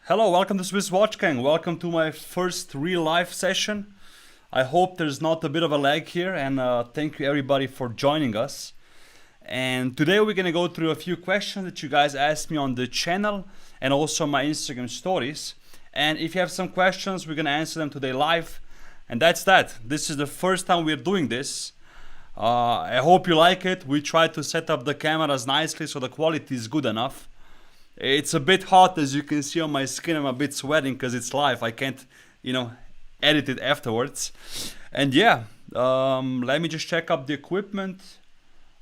Hello, welcome to Swiss Watch Gang. Welcome to my first real life session. I hope there's not a bit of a lag here, and thank you everybody for joining us. And today we're gonna go through a few questions that you guys asked me on the channel and also my Instagram stories. And if you have some questions, we're gonna answer them today live. And that's that. This is the first time we're doing this. I hope you like it. We tried to set up the cameras nicely so the quality is good enough. It's a bit hot, as you can see on my skin. I'm a bit sweating because it's live. I can't, edit it afterwards. And yeah, let me just check up the equipment.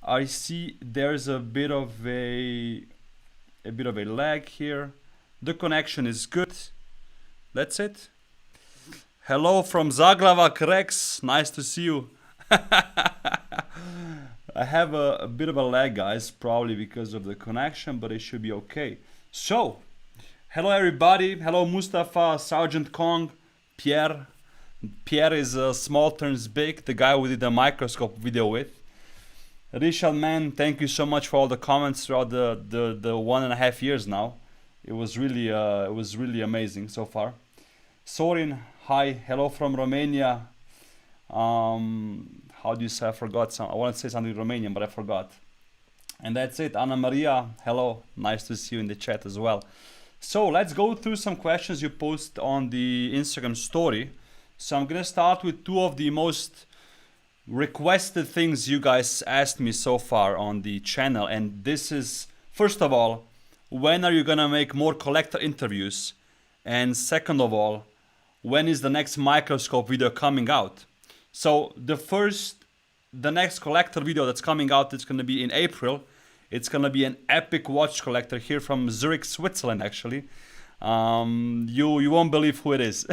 I see there's a bit of a lag here. The connection is good. That's it. Hello from Zaglavak, Rex. Nice to see you. I have a bit of a lag, guys, probably because of the connection, but it should be okay. So, hello everybody. Hello Mustafa, Sergeant Kong, Pierre. Pierre is small turns big, the guy we did the microscope video with. Richard Mille, thank you so much for all the comments throughout the 1.5 years now. It was really amazing so far. Sorin, hi, hello from Romania. How do you say? I forgot some. I want to say something Romanian, but I forgot. And that's it. Anna Maria, hello. Nice to see you in the chat as well. So let's go through some questions you post on the Instagram story. So I'm gonna start with two of the most requested things you guys asked me so far on the channel. And this is, first of all, when are you gonna make more collector interviews? And second of all, when is the next microscope video coming out? So the next collector video that's coming out is going to be in April. It's going to be an epic watch collector here from Zurich, Switzerland, actually. You won't believe who it is.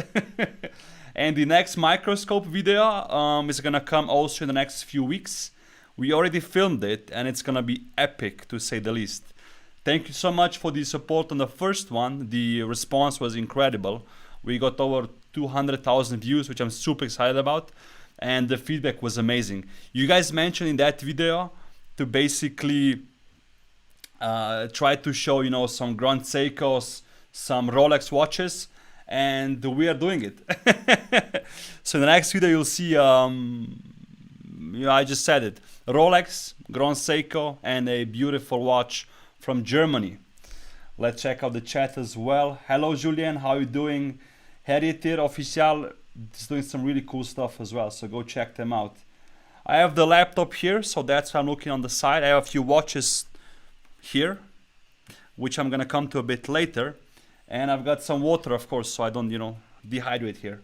And the next microscope video is going to come also in the next few weeks. We already filmed it and it's going to be epic, to say the least. Thank you so much for the support on the first one. The response was incredible. We got over 200,000 views, which I'm super excited about. And the feedback was amazing. You guys mentioned in that video to basically try to show, some Grand Seikos, some Rolex watches, and we are doing it. So in the next video you'll see, I just said it, Rolex, Grand Seiko, and a beautiful watch from Germany. Let's check out the chat as well. Hello Julien, how are you doing? Heritier Official is doing some really cool stuff as well, so go check them out. I have the laptop here, so that's why I'm looking on the side. I have a few watches here, which I'm gonna come to a bit later. And I've got some water, of course, so I don't, dehydrate here.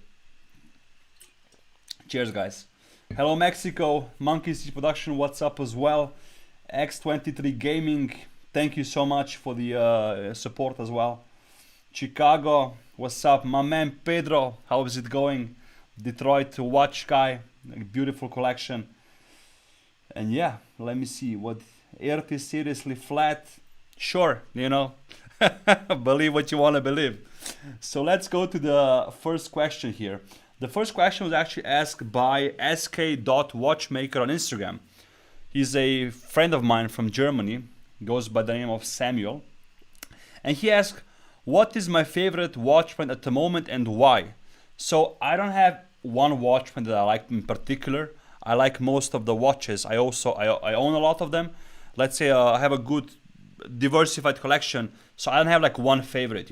Cheers, guys. Hello, Mexico. Monkey City Production, what's up as well? X23 Gaming, thank you so much for the support as well. Chicago, what's up? My man Pedro, how is it going? Detroit watch guy, beautiful collection. And yeah, let me see, what Earth is seriously flat? Sure, believe what you want to believe. So let's go to the first question here. The first question was actually asked by sk.watchmaker on Instagram. He's a friend of mine from Germany, goes by the name of Samuel. And he asked, what is my favorite watch brand at the moment and why? So I don't have one watch brand that I like in particular. I like most of the watches. I own a lot of them. Let's say I have a good diversified collection, so I don't have like one favorite,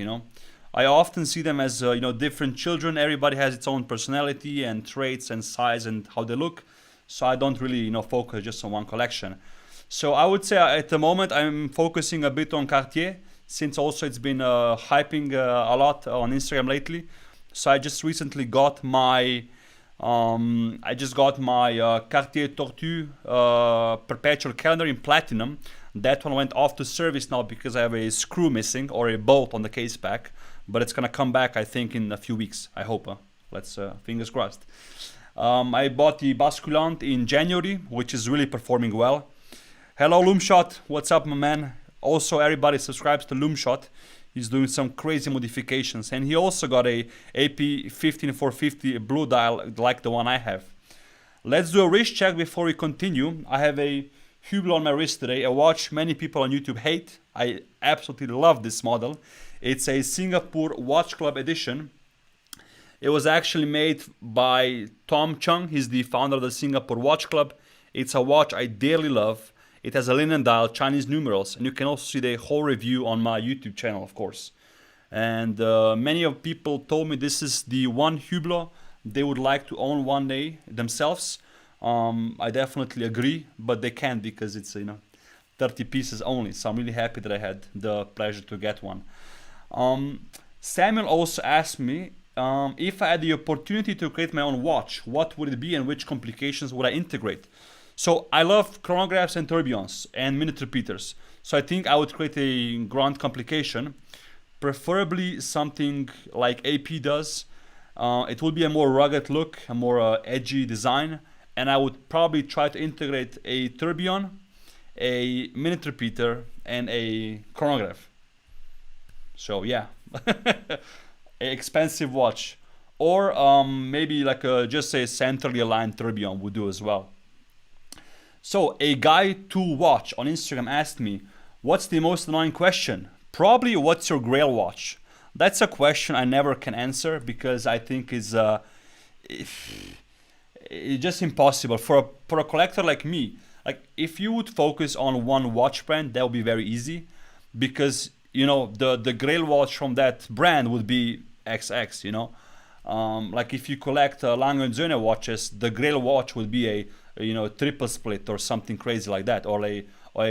I often see them as different children. Everybody has its own personality and traits and size and how they look, so I don't really focus just on one collection. So I would say at the moment I'm focusing a bit on Cartier, since also it's been hyping a lot on Instagram lately. So I just recently got my Cartier Tortue perpetual calendar in platinum. That one went off to service now because I have a screw missing or a bolt on the case back, but it's gonna come back, I think, in a few weeks. I hope. Let's fingers crossed. I bought the Basculante in January, which is really performing well. Hello Loomshot, what's up, my man? Also, everybody subscribes to Loomshot. He's doing some crazy modifications, and he also got a AP15450 blue dial like the one I have. Let's do a wrist check before we continue. I have a Hublot on my wrist today, a watch many people on YouTube hate. I absolutely love this model. It's a Singapore Watch Club edition. It was actually made by Tom Chung. He's the founder of the Singapore Watch Club. It's a watch I dearly love. It has a linen dial, Chinese numerals, and you can also see the whole review on my YouTube channel, of course. And many of people told me this is the one Hublot they would like to own one day themselves. I definitely agree, but they can't because it's 30 pieces only. So I'm really happy that I had the pleasure to get one. Samuel also asked me if I had the opportunity to create my own watch, what would it be and which complications would I integrate? So I love chronographs and tourbillons and minute repeaters. So I think I would create a grand complication, preferably something like AP does. It would be a more rugged look, a more edgy design, and I would probably try to integrate a tourbillon, a minute repeater, and a chronograph. So yeah, an expensive watch, or maybe like just a centrally aligned tourbillon would do as well. So a guy to watch on Instagram asked me, what's the most annoying question? Probably what's your grail watch? That's a question I never can answer because I think it's just impossible for a collector like me. Like if you would focus on one watch brand, that would be very easy, because the grail watch from that brand would be XX. Like if you collect Lange & Söhne watches, the grail watch would be a triple split or something crazy like that, or a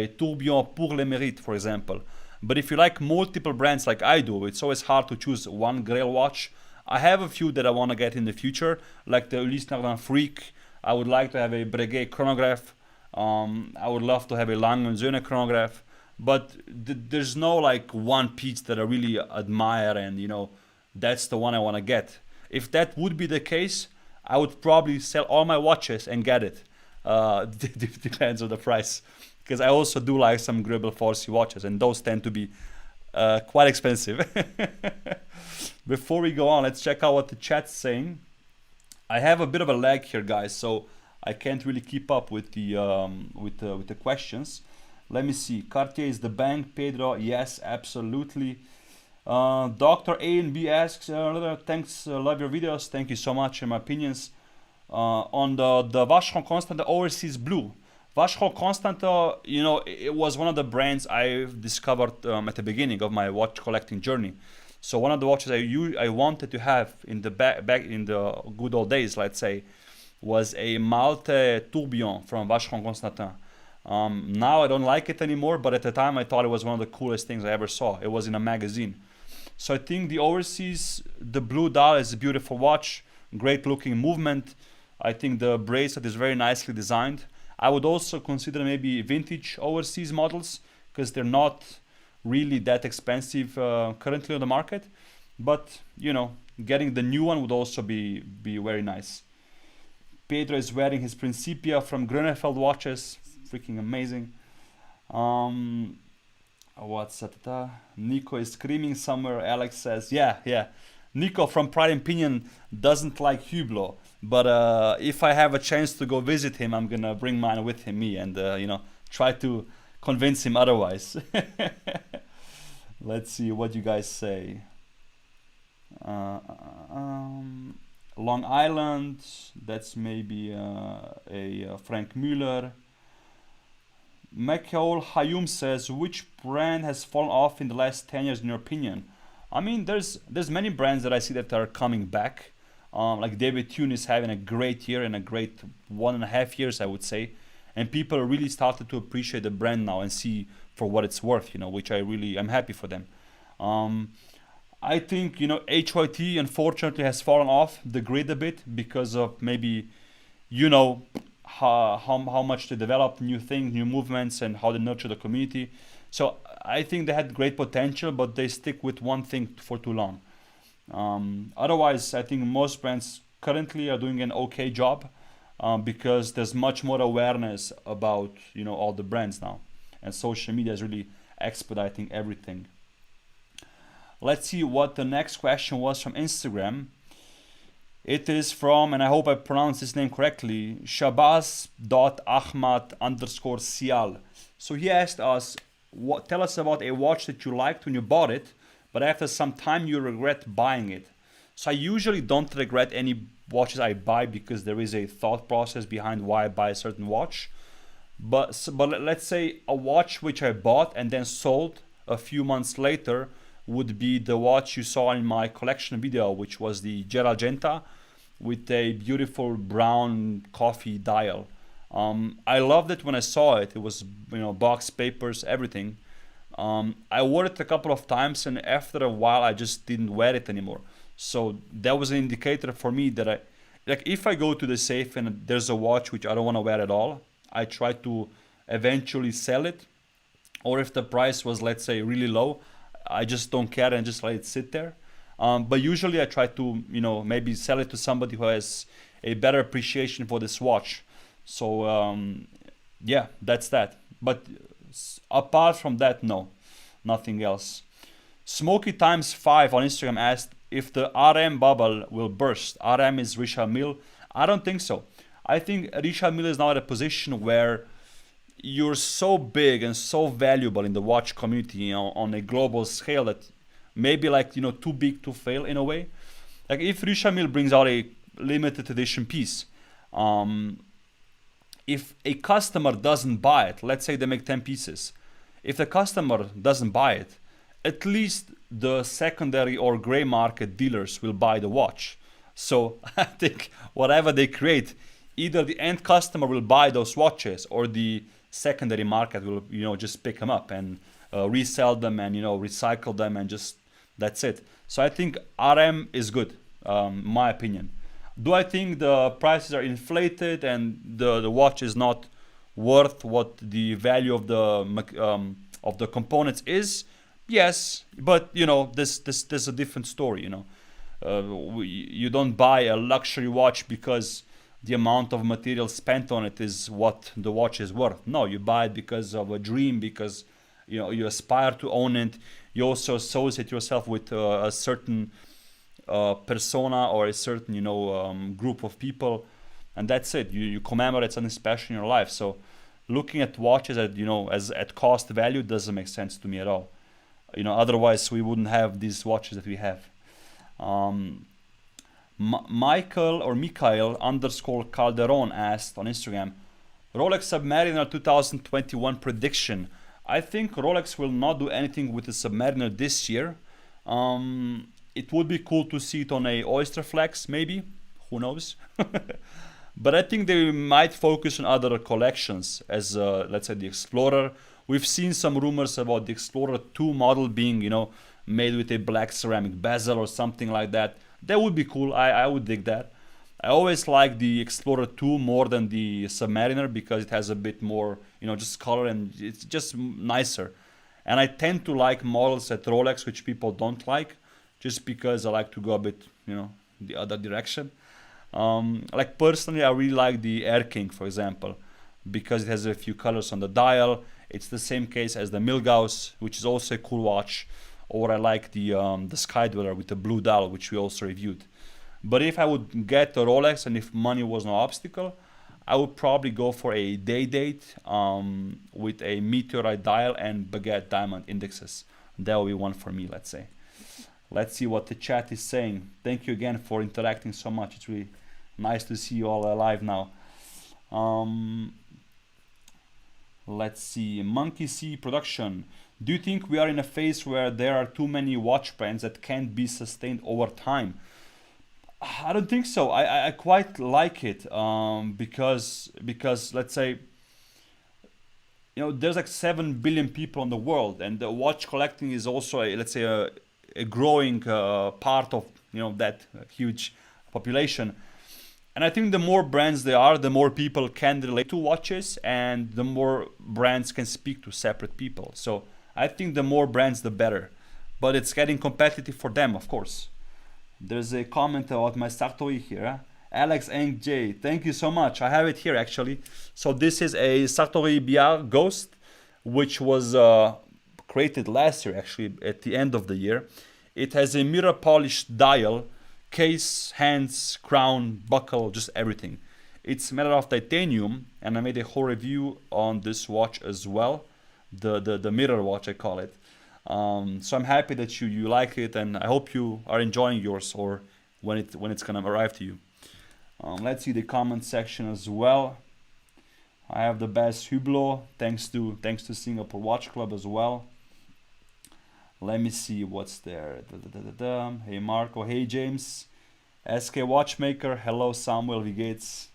tourbillon pour le mérite, for example. But if you like multiple brands like I do, it's always hard to choose one grail watch. I have a few that I want to get in the future, like the Ulysse Nardin Freak. I would like to have a Breguet chronograph. I would love to have a Lange & Söhne chronograph. But there's no like one piece that I really admire and that's the one I want to get. If that would be the case, I would probably sell all my watches and get it. Depends on the price, because I also do like some Greubel Forsey watches, and those tend to be quite expensive. Before we go on, let's check out what the chat's saying. I have a bit of a lag here, guys, so I can't really keep up with the questions. Let me see. Cartier is the bank. Pedro, yes, absolutely. Dr. A and B asks, thanks, love your videos. Thank you so much. In my opinions, on the Vacheron Constantin Overseas Blue. Vacheron Constantin, it was one of the brands I discovered at the beginning of my watch collecting journey. So one of the watches I wanted to have in the back in the good old days, let's say, was a Malte tourbillon from Vacheron Constantin. Now I don't like it anymore, but at the time I thought it was one of the coolest things I ever saw. It was in a magazine. So I think the Overseas, the blue dial is a beautiful watch, great looking movement. I think the bracelet is very nicely designed. I would also consider maybe vintage Overseas models, because they're not really that expensive currently on the market. But getting the new one would also be very nice. Pedro is wearing his Principia from Grönefeld watches, freaking amazing. What's that? Nico is screaming somewhere. Alex says, yeah. Nico from Pride&Pinion doesn't like Hublot, but if I have a chance to go visit him, I'm gonna bring mine with me and try to convince him otherwise. Let's see what you guys say. Long Island, that's maybe a Frank Muller. Michael Hayum says, which brand has fallen off in the last 10 years in your opinion? I mean, there's many brands that I see that are coming back. Like David Thune is having a great year and a great 1.5 years, I would say. And people really started to appreciate the brand now and see for what it's worth, which I'm happy for them. I think, HYT unfortunately has fallen off the grid a bit because of maybe, how much they develop new things, new movements, and how they nurture the community. So I think they had great potential, but they stick with one thing for too long. Otherwise, I think most brands currently are doing an okay job because there's much more awareness about all the brands now, and social media is really expediting everything. Let's see what the next question was from Instagram. It is from, and I hope I pronounced his name correctly, Shabazz.ahmad_sial. So he asked us, tell us about a watch that you liked when you bought it, but after some time you regret buying it. So I usually don't regret any watches I buy because there is a thought process behind why I buy a certain watch. But let's say a watch which I bought and then sold a few months later would be the watch you saw in my collection video, which was the Geralgenta with a beautiful brown coffee dial. I loved it when I saw it. It was, box papers, everything. I wore it a couple of times, and after a while I just didn't wear it anymore. So that was an indicator for me that if I go to the safe and there's a watch which I don't want to wear at all, I try to eventually sell it. Or if the price was, let's say, really low, I just don't care and just let it sit there. But usually I try to, maybe sell it to somebody who has a better appreciation for this watch. So yeah, that's that. But apart from that, no, nothing else. Smoky Times 5 on Instagram asked if the RM bubble will burst. RM is Richard Mille. I don't think so. I think Richard Mille is now at a position where you're so big and so valuable in the watch community, on a global scale, that maybe too big to fail in a way. Like if Richard Mille brings out a limited edition piece, if a customer doesn't buy it, let's say they make 10 pieces, if the customer doesn't buy it, at least the secondary or gray market dealers will buy the watch. So I think whatever they create, either the end customer will buy those watches or the secondary market will just pick them up and resell them and recycle them, and just that's it. So I think RM is good, my opinion. Do I think the prices are inflated and the watch is not worth what the value of the components is? Yes, but this is a different story. You don't buy a luxury watch because the amount of material spent on it is what the watch is worth. No, you buy it because of a dream, because you aspire to own it. You also associate yourself with a certain persona or a certain group of people, and that's it. You commemorate something special in your life. So looking at watches at as at cost value doesn't make sense to me at all. Otherwise we wouldn't have these watches that we have. Michael _ Calderon asked on Instagram, Rolex Submariner 2021 prediction. I think Rolex will not do anything with the Submariner this year. It would be cool to see it on a Oyster Flex, maybe. Who knows? But I think they might focus on other collections, as let's say the Explorer. We've seen some rumors about the Explorer 2 model being, made with a black ceramic bezel or something like that. That would be cool. I would dig that. I always like the Explorer 2 more than the Submariner because it has a bit more, just color, and it's just nicer. And I tend to like models at Rolex which people don't like, just because I like to go a bit, the other direction. Like personally, I really like the Air King, for example, because it has a few colors on the dial. It's the same case as the Milgauss, which is also a cool watch. Or I like the Sky Dweller with the blue dial, which we also reviewed. But if I would get a Rolex and if money was no obstacle, I would probably go for a day date with a meteorite dial and baguette diamond indexes. That would be one for me, let's say. Let's see what the chat is saying. Thank you again for interacting so much. It's really nice to see you all alive now. Let's see. Monkey C Production. Do you think we are in a phase where there are too many watch brands that can't be sustained over time? I don't think so. I quite like it because let's say, there's like 7 billion people in the world, and the watch collecting is also a growing part of that huge population. And I think the more brands there are, the more people can relate to watches, and the more brands can speak to separate people. So I think the more brands, the better. But it's getting competitive for them, of course. There's a comment about my Sartory here. Alex Eng J, thank you so much. I have it here actually. So this is a Sartory Billard Ghost, which was created last year, actually at the end of the year. It has a mirror polished dial, case, hands, crown, buckle, just everything. It's made out of titanium, and I made a whole review on this watch as well. The mirror watch, I call it. So I'm happy that you like it, and I hope you are enjoying yours, or when it's gonna arrive to you. Let's see the comment section as well. I have the best Hublot, thanks to Singapore Watch Club as well. Let me see what's there. Hey Marco, hey James, SK Watchmaker, hello Samuel V. Gates,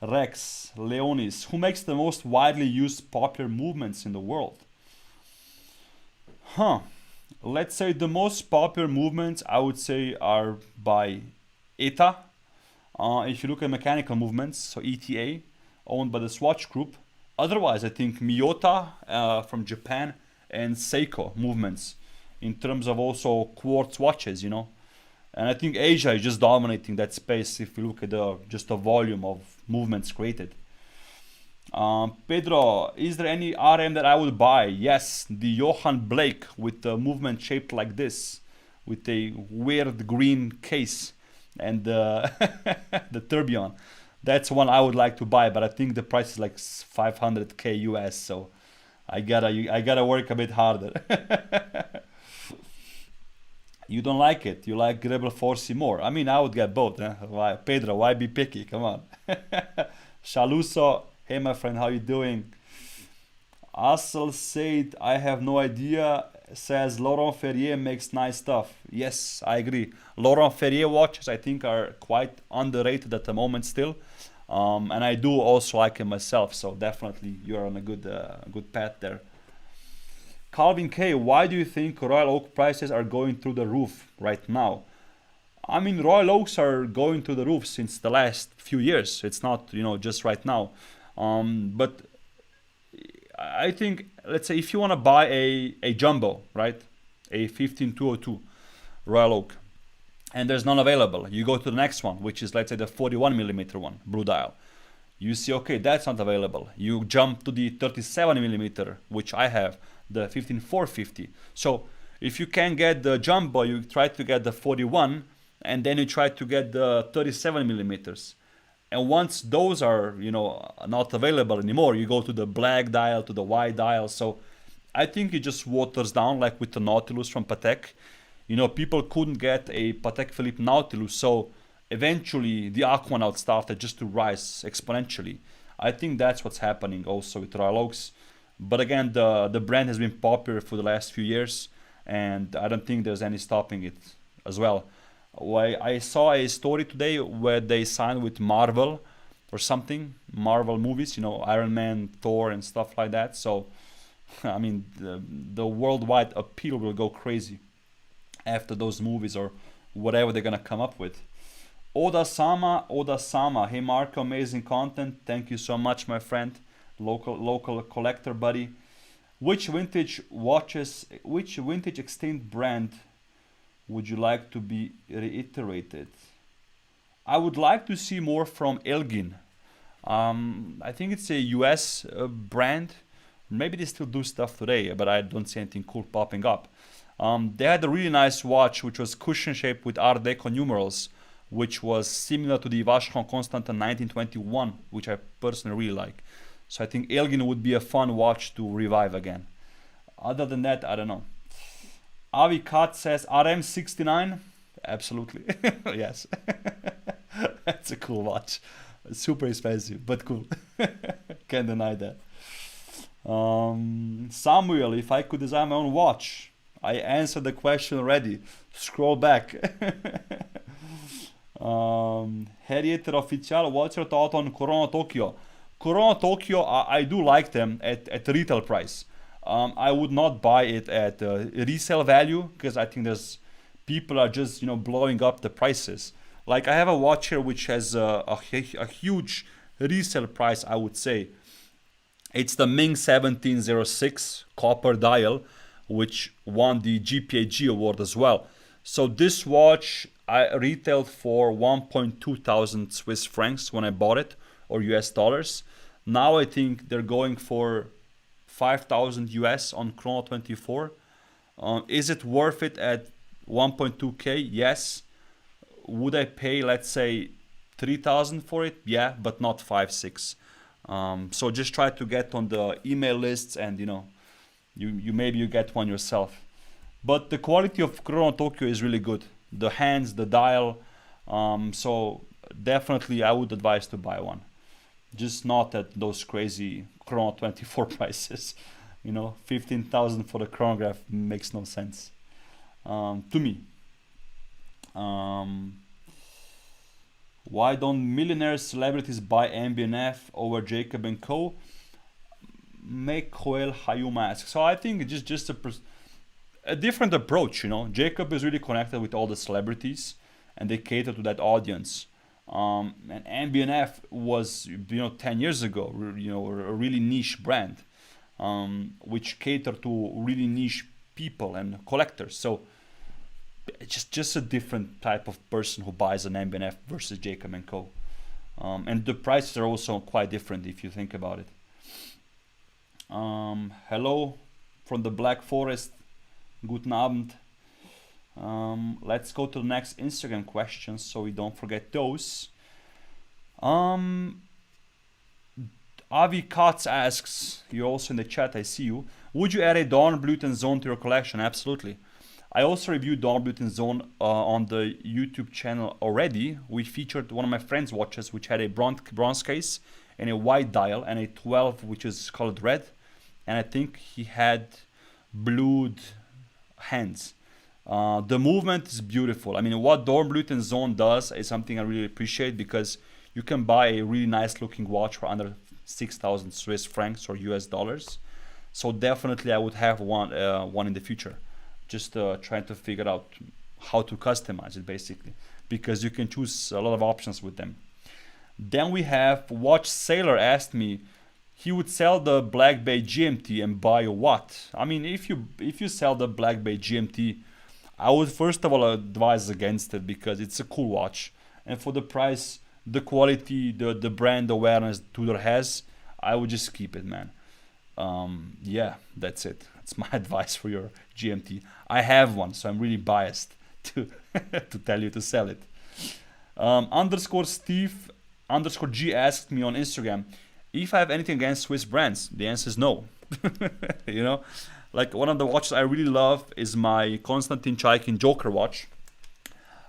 Rex, Leonis, who makes the most widely used popular movements in the world? Let's say the most popular movements I would say are by ETA. If you look at mechanical movements, so ETA, owned by the Swatch Group. Otherwise, I think Miyota from Japan and Seiko movements in terms of also quartz watches, And I think Asia is just dominating that space if you look at just the volume of movements created. Pedro, is there any RM that I would buy? Yes, the Johann Blake with the movement shaped like this, with a weird green case and the tourbillon. That's one I would like to buy, but I think the price is like 500k US, so I gotta work a bit harder. You don't like it? You like Rebel Force more? I mean, I would get both. Why, Pedro? Why be picky? Come on. Shaluso, hey my friend, how you doing? Asel said, I have no idea. Says Laurent Ferrier makes nice stuff. Yes, I agree. Laurent Ferrier watches I think are quite underrated at the moment still, and I do also like it myself. So definitely you're on a good path there. Calvin K, why do you think Royal Oak prices are going through the roof right now? I mean, Royal Oaks are going through the roof since the last few years. It's not just right now, but I think, let's say if you want to buy a jumbo, right, a 15202 Royal Oak, and there's none available, you go to the next one, which is, let's say, the 41mm one, blue dial. You see, okay, that's not available. You jump to the 37mm, which I have, the 15450. So if you can get the jumbo, you try to get the 41, and then you try to get the 37mm. And once those are, not available anymore, you go to the black dial, to the white dial. So I think it just waters down, like with the Nautilus from Patek. People couldn't get a Patek Philippe Nautilus, so eventually the Aquanaut started just to rise exponentially. I think that's what's happening also with Royal Oaks. But again, the brand has been popular for the last few years, and I don't think there's any stopping it as well. I saw a story today where they signed with Marvel or something, Marvel movies, Iron Man, Thor and stuff like that. So, I mean, the worldwide appeal will go crazy after those movies or whatever they're going to come up with. Oda-sama, hey Marco, amazing content. Thank you so much, my friend, local collector buddy. Which vintage extinct brand would you like to be reiterated? I would like to see more from Elgin. I think it's a US brand. Maybe they still do stuff today, but I don't see anything cool popping up. They had a really nice watch which was cushion shaped with Art Deco numerals, which was similar to the Vacheron Constantin 1921, which I personally really like. So I think Elgin would be a fun watch to revive again. Other than that, I don't know. Avi Kat says RM69. Absolutely. Yes. That's a cool watch. Super expensive, but cool. Can't deny that. Samuel, if I could design my own watch. I answered the question already. Scroll back. Harriet Official, what's your thought on Kurono Tokyo? Kurono Tokyo, I do like them at retail price. I would not buy it at resale value because I think people are just blowing up the prices. Like I have a watch here which has a huge resale price. I would say it's the Ming 1706 copper dial, which won the GPAG award as well. So this watch I retailed for 1.2 thousand Swiss francs when I bought it, or US dollars. Now I think they're going for 5,000 US on Chrono 24. Is it worth it at 1.2k? Yes. Would I pay, let's say, 3,000 for it? Yeah, but not 5, 6. So just try to get on the email lists and you maybe you get one yourself. But the quality of Kurono Tokyo is really good. The hands, the dial. So definitely I would advise to buy one. Just not at those crazy Chrono 24 prices. 15,000 for the chronograph makes no sense to me. Why don't millionaire celebrities buy MB&F over Jacob&Co? Mekwel Hayuma asks. So I think it's just a different approach. Jacob is really connected with all the celebrities, and they cater to that audience. And MB&F was 10 years ago a really niche brand, which catered to really niche people and collectors. So it's just a different type of person who buys an MB&F versus Jacob&Co. And the prices are also quite different if you think about it. Hello from the Black Forest. Guten Abend. Let's go to the next Instagram questions so we don't forget those. Avi Katz asks, you're also in the chat, I see you. Would you add a Dornblüth&Sohn to your collection? Absolutely. I also reviewed Dornblüth&Sohn on the YouTube channel already. We featured one of my friend's watches, which had a bronze case and a white dial and a 12, which is colored red. And I think he had blued hands. The movement is beautiful. I mean, what Dornblüth&Sohn does is something I really appreciate, because you can buy a really nice looking watch for under 6,000 Swiss francs or US dollars. So definitely I would have one in the future. Just trying to figure out how to customize it, basically, because you can choose a lot of options with them. Then we have Watch Sailor asked me, he would sell the Black Bay GMT and buy what? I mean, if you sell the Black Bay GMT, I would first of all advise against it, because it's a cool watch, and for the price, the quality, the brand awareness Tudor has, I would just keep it, man. Yeah, that's it. That's my advice for your GMT. I have one, so I'm really biased to to tell you to sell it. _Steve_G asked me on Instagram if I have anything against Swiss brands. The answer is no. Like, one of the watches I really love is my Constantin Chaikin Joker watch.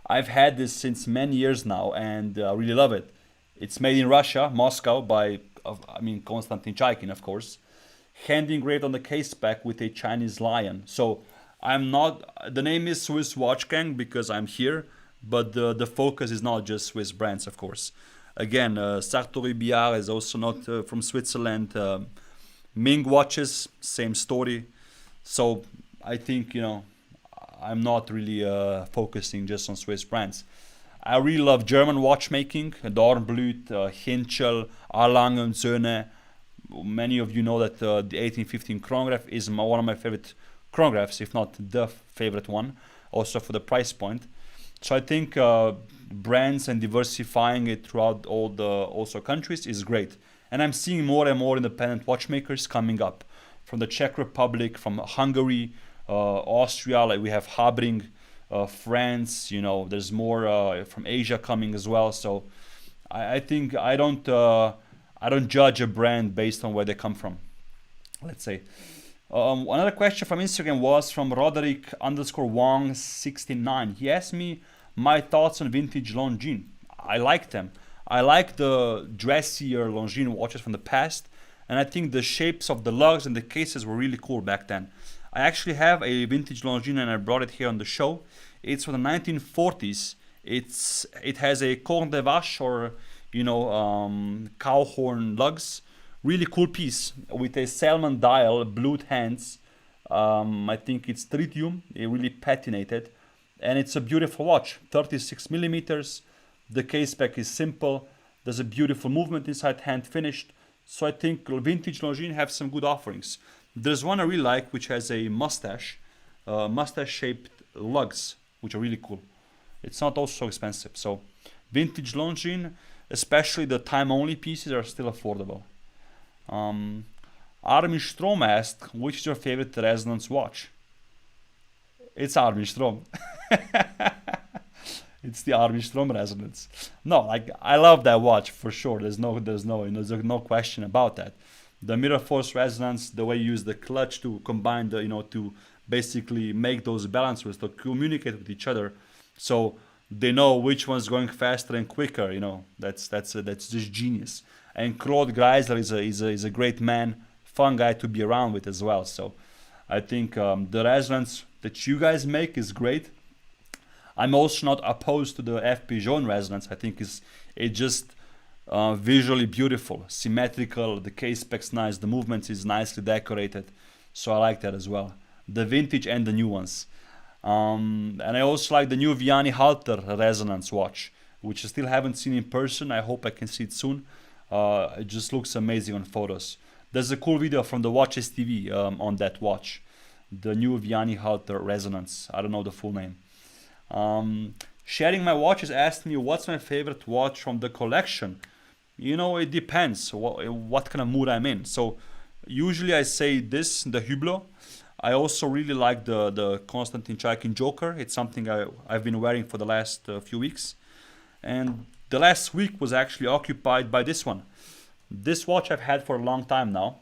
I've had this since many years now, and I really love it. It's made in Russia, Moscow, by Constantin Chaikin, of course. Hand engraved on the case back with a Chinese lion. So I'm not, the name is Swiss Watch Gang because I'm here, but the focus is not just Swiss brands, of course. Again, Sartory Billard is also not from Switzerland. Ming watches, same story. So I think, I'm not really focusing just on Swiss brands. I really love German watchmaking, Dornblüth, Henschel, A. Söhne. Many of you know that the 1815 chronograph is one of my favorite chronographs, if not the favorite one, also for the price point. So I think brands and diversifying it throughout all the also countries is great. And I'm seeing more and more independent watchmakers coming up from the Czech Republic, from Hungary, Austria, like we have Habring, France, there's more from Asia coming as well. So I think I don't judge a brand based on where they come from, let's say. Another question from Instagram was from Roderick_Wong69. He asked me my thoughts on vintage Longines. I like them. I like the dressier Longines watches from the past, and I think the shapes of the lugs and the cases were really cool back then. I actually have a vintage Longines and I brought it here on the show. It's from the 1940s. It has a corne de vache, or cow horn lugs. Really cool piece with a salmon dial, blued hands. I think it's tritium, really patinated, and it's a beautiful watch. 36 millimeters. The case back is simple. There's a beautiful movement inside, hand finished. So I think vintage Longines have some good offerings. There's one I really like, which has a mustache-shaped lugs, which are really cool. It's not also so expensive. So vintage Longines, especially the time-only pieces, are still affordable. Armin Strom asked, which is your favorite resonance watch? It's Armin Strom. It's the Armin Strom resonance. No, I love that watch for sure. There's no question about that. The mirror force resonance, the way you use the clutch to combine the, to basically make those balances, to communicate with each other, so they know which one's going faster and quicker. That's just genius. And Claude Greisler is a great man, fun guy to be around with as well. So I think the resonance that you guys make is great. I'm also not opposed to the FPJ resonance. I think it's just visually beautiful, symmetrical. The case specs nice. The movement is nicely decorated. So I like that as well. The vintage and the new ones. And I also like the new Vianney Halter resonance watch, which I still haven't seen in person. I hope I can see it soon. It just looks amazing on photos. There's a cool video from the Watches TV on that watch. The new Vianney Halter resonance. I don't know the full name. Sharing my watches asked me what's my favorite watch from the collection. It depends what kind of mood I'm in. So usually I say this, the Hublot. I also really like the Constantin Joker. It's something I've been wearing for the last few weeks. And the last week was actually occupied by this one. This watch I've had for a long time now.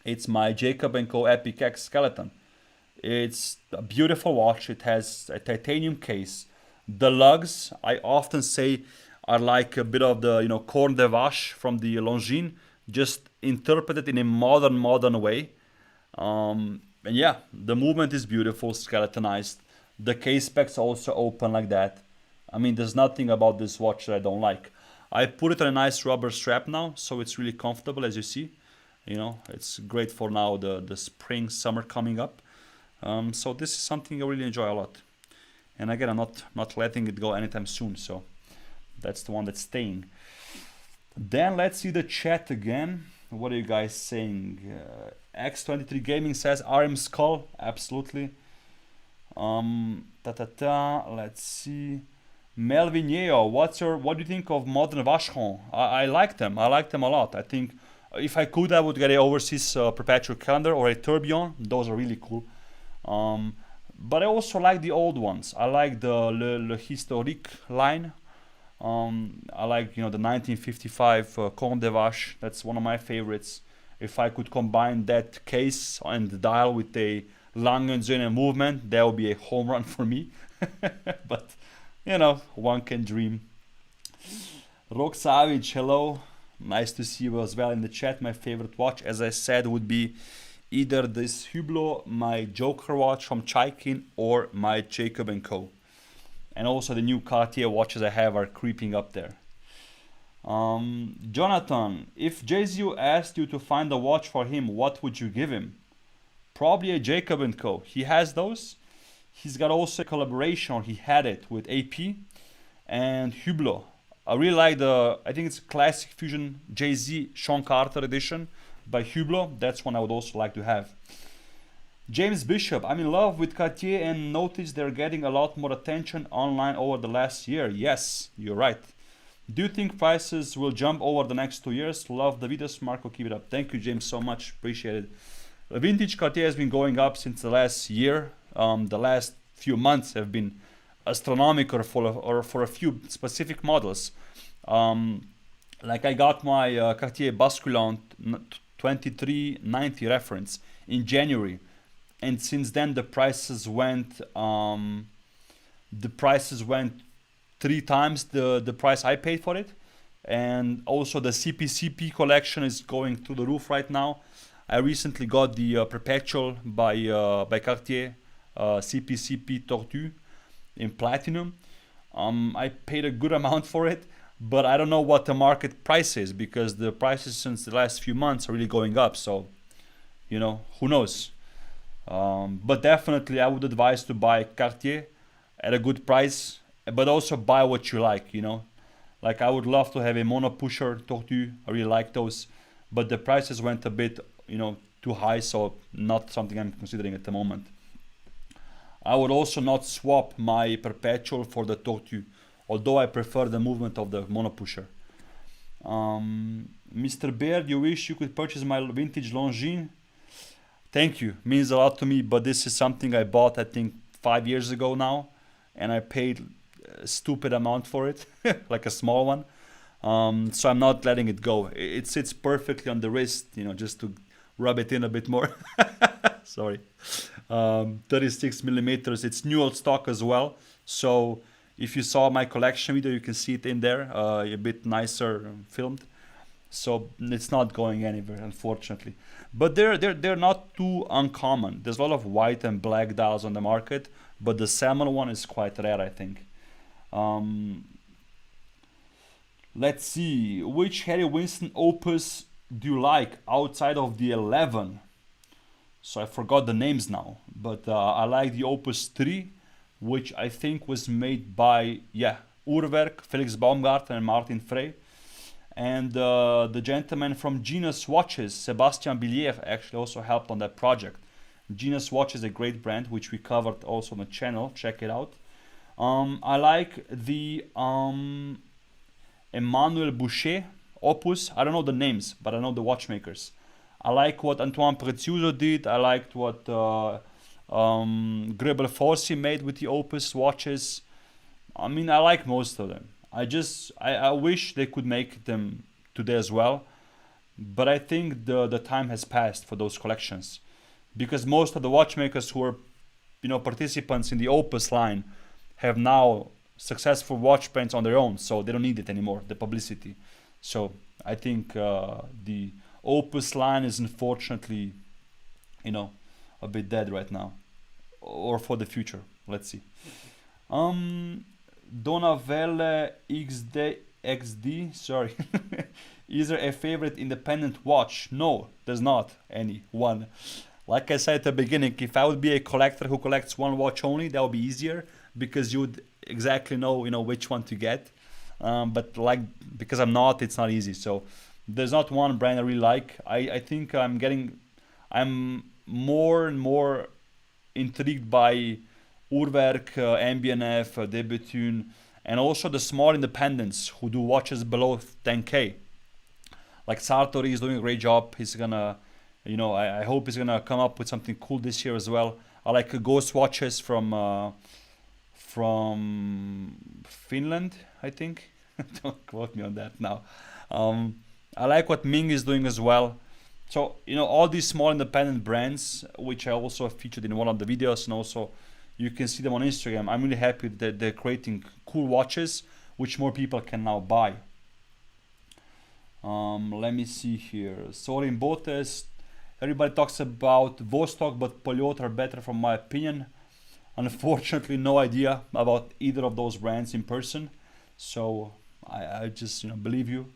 It's my Jacob&Co Epic X Skeleton. It's a beautiful watch. It has a titanium case. The lugs, I often say, are like a bit of the corne de vache from the Longines, just interpreted in a modern way. And yeah, the movement is beautiful, skeletonized. The case specs also open like that. I mean, there's nothing about this watch that I don't like. I put it on a nice rubber strap now, so it's really comfortable, as you see. It's great for now, the spring, summer coming up. So this is something I really enjoy a lot. And again, I'm not letting it go anytime soon, so that's the one that's staying. Then let's see the chat again. What are you guys saying? X23 Gaming says RM Skull, absolutely. Let's see. Melvin Yeo, what do you think of modern Vacheron? I like them. I like them a lot. I think if I could, I would get an overseas perpetual calendar or a tourbillon. Those are really cool. But I also like the old ones. I like the Le Historique line. I like the 1955 Comte de Vache. That's one of my favorites. If I could combine that case and the dial with a Langenzonen movement, that would be a home run for me. But one can dream. Rok Savic, hello. Nice to see you as well in the chat. My favorite watch, as I said, would be either this Hublot, my Joker watch from Chaikin, or my Jacob&Co. And also the new Cartier watches I have are creeping up there. Jonathan, if Jay-Z asked you to find a watch for him, what would you give him? Probably a Jacob&Co. He has those. He's got also a collaboration, or he had it, with AP and Hublot. I really like I think it's Classic Fusion Jay-Z Sean Carter edition by Hublot. That's one I would also like to have. James Bishop, I'm in love with Cartier and notice they're getting a lot more attention online over the last year. Yes, you're right. Do you think prices will jump over the next 2 years? Love the videos, Marco, keep it up. Thank you, James, so much, appreciate it. Vintage Cartier has been going up since the last year. The last few months have been astronomical for a few specific models. Like I got my Cartier Basculante 2390 reference in January, and since then the prices went 3 times the price I paid for it. And also the CPCP collection is going through the roof right now. I recently got the Perpetual by Cartier, CPCP Thouhgts in platinum. I paid a good amount for it, but I don't know what the market price is, because the prices since the last few months are really going up. So, who knows? But definitely I would advise to buy Cartier at a good price, but also buy what you like, Like I would love to have a mono pusher Thouhgts. I really like those, but the prices went a bit, too high, so not something I'm considering at the moment. I would also not swap my Perpetual for the Thouhgts, although I prefer the movement of the mono pusher. Mr. Baird, you wish you could purchase my vintage Longines? Thank you, means a lot to me, but this is something I bought I think 5 years ago now, and I paid a stupid amount for it, like a small one. So I'm not letting it go. It sits perfectly on the wrist, you know, just to rub it in a bit more. Sorry. 36 millimeters. It's new old stock as well. So if you saw my collection video, you can see it in there, a bit nicer filmed. So it's not going anywhere, unfortunately. But they're not too uncommon. There's a lot of white and black dials on the market, but the salmon one is quite rare, I think. Let's see, which Harry Winston Opus do you like outside of the 11? So I forgot the names now, but I like the Opus 3, which I think was made by, Uhrwerk, Felix Baumgarten and Martin Frey. And the gentleman from Genius Watches, Sébastien Billière, actually also helped on that project. Genius Watch is a great brand, which we covered also on the channel. Check it out. I like the Emmanuel Boucher Opus. I don't know the names, but I know the watchmakers. I like what Antoine Prezioso did. I liked what Grebel Forsi made with the Opus watches. I mean, I like most of them. I wish they could make them today as well. But I think the time has passed for those collections. Because most of the watchmakers who are, you know, participants in the Opus line have now successful watch brands on their own, so they don't need it anymore, the publicity. So I think the Opus line is unfortunately, you know, a bit dead right now, or for the future. Let's see. Donavelle XD, sorry. Is there a favorite independent watch? No, there's not any one. Like I said at the beginning, if I would be a collector who collects one watch only, that would be easier because you would exactly know, you know, which one to get. But like, because I'm not, it's not easy. So there's not one brand I really like. I think I'm more and more intrigued by Uhrwerk, MB&F, Debutune, and also the small independents who do watches below 10K. Like Sartory is doing a great job. He's gonna, you know, I hope he's gonna come up with something cool this year as well. I like Ghost watches from Finland, I think. Don't quote me on that now. I like what Ming is doing as well. So, you know, all these small independent brands, which I also featured in one of the videos, and also you can see them on Instagram. I'm really happy that they're creating cool watches, which more people can now buy. Let me see here. Sorry, in Botes, everybody talks about Vostok, but Poliot are better from my opinion. Unfortunately, no idea about either of those brands in person. So I just, you know, believe you.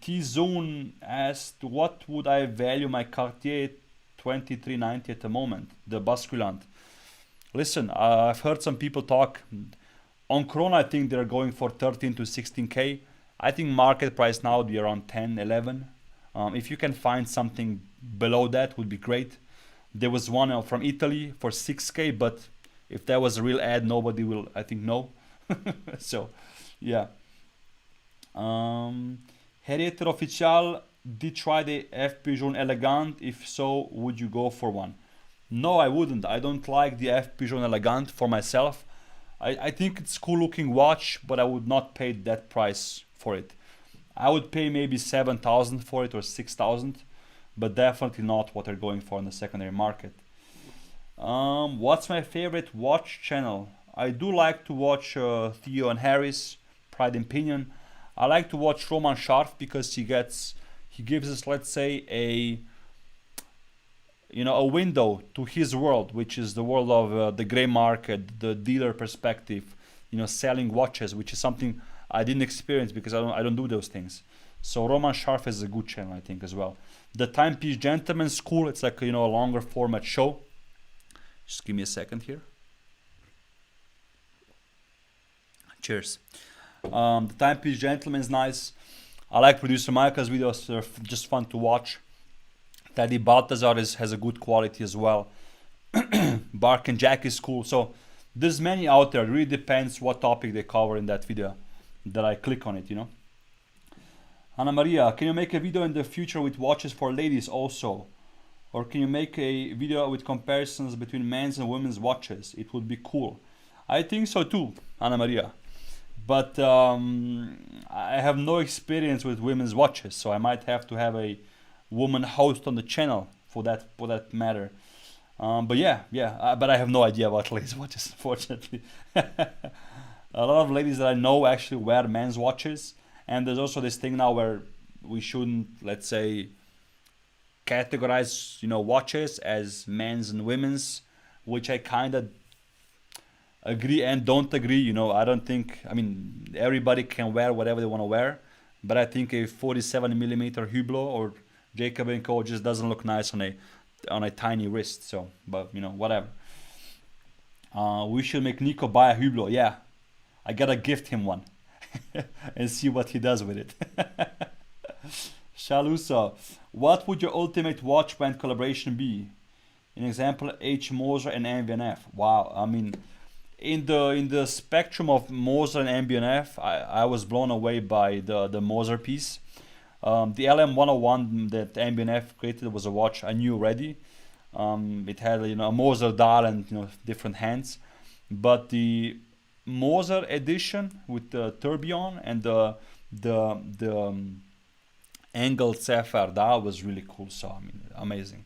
T-Zone asked, what would I value my Cartier 2390 at the moment, the Basculante? Listen, I've heard some people talk. On Kurono, I think they're going for 13 to 16K. I think market price now would be around 10, 11. If you can find something below that, would be great. There was one from Italy for 6K, but if that was a real ad, nobody will, I think, know. So, yeah. Herieter Official did try the FPJ Elegante. If so, would you go for one? No, I wouldn't. I don't like the FPJ Elegante for myself. I think it's cool looking watch, but I would not pay that price for it. I would pay maybe 7,000 for it or 6,000, but definitely not what they're going for in the secondary market. What's my favorite watch channel? I do like to watch Theo and Harris, Pride&Pinion. I like to watch Roman Scharf because he gives us, let's say, a window to his world, which is the world of the gray market, the dealer perspective, selling watches, which is something I didn't experience because I don't do those things. So Roman Scharf is a good channel, I think, as well. The Timepiece Gentleman School, it's like a longer format show. Just give me a second here. Cheers. The Timepiece Gentleman is nice. I like producer Micah's videos, they're just fun to watch. Teddy Baltazar has a good quality as well. Bark and Jack is cool. So there's many out there. It really depends what topic they cover in that video that I click on it, Anna Maria, can you make a video in the future with watches for ladies also? Or can you make a video with comparisons between men's and women's watches? It would be cool. I think so too, Anna Maria. But I have no experience with women's watches, so I might have to have a woman host on the channel for that matter. But yeah. But I have no idea about ladies' watches, unfortunately. A lot of ladies that I know actually wear men's watches, and there's also this thing now where we shouldn't, let's say, categorize watches as men's and women's, which I kind of agree and don't agree. I don't think, I mean, everybody can wear whatever they want to wear, but I think a 47 millimeter Hublot or Jacob&Co just doesn't look nice on a tiny wrist. So, but whatever. We should make Nico buy a Hublot. Yeah, I gotta gift him one and see what he does with it. Shalusa, what would your ultimate watch brand collaboration be? An example, H. Moser and MB&F. Wow, I mean, in the spectrum of Moser and MB&F, I was blown away by the Moser piece. The LM101 that MB&F created was a watch I knew already. It had a Moser dial and different hands, but the Moser edition with the tourbillon and the angled sapphire dial was really cool. So I mean, amazing.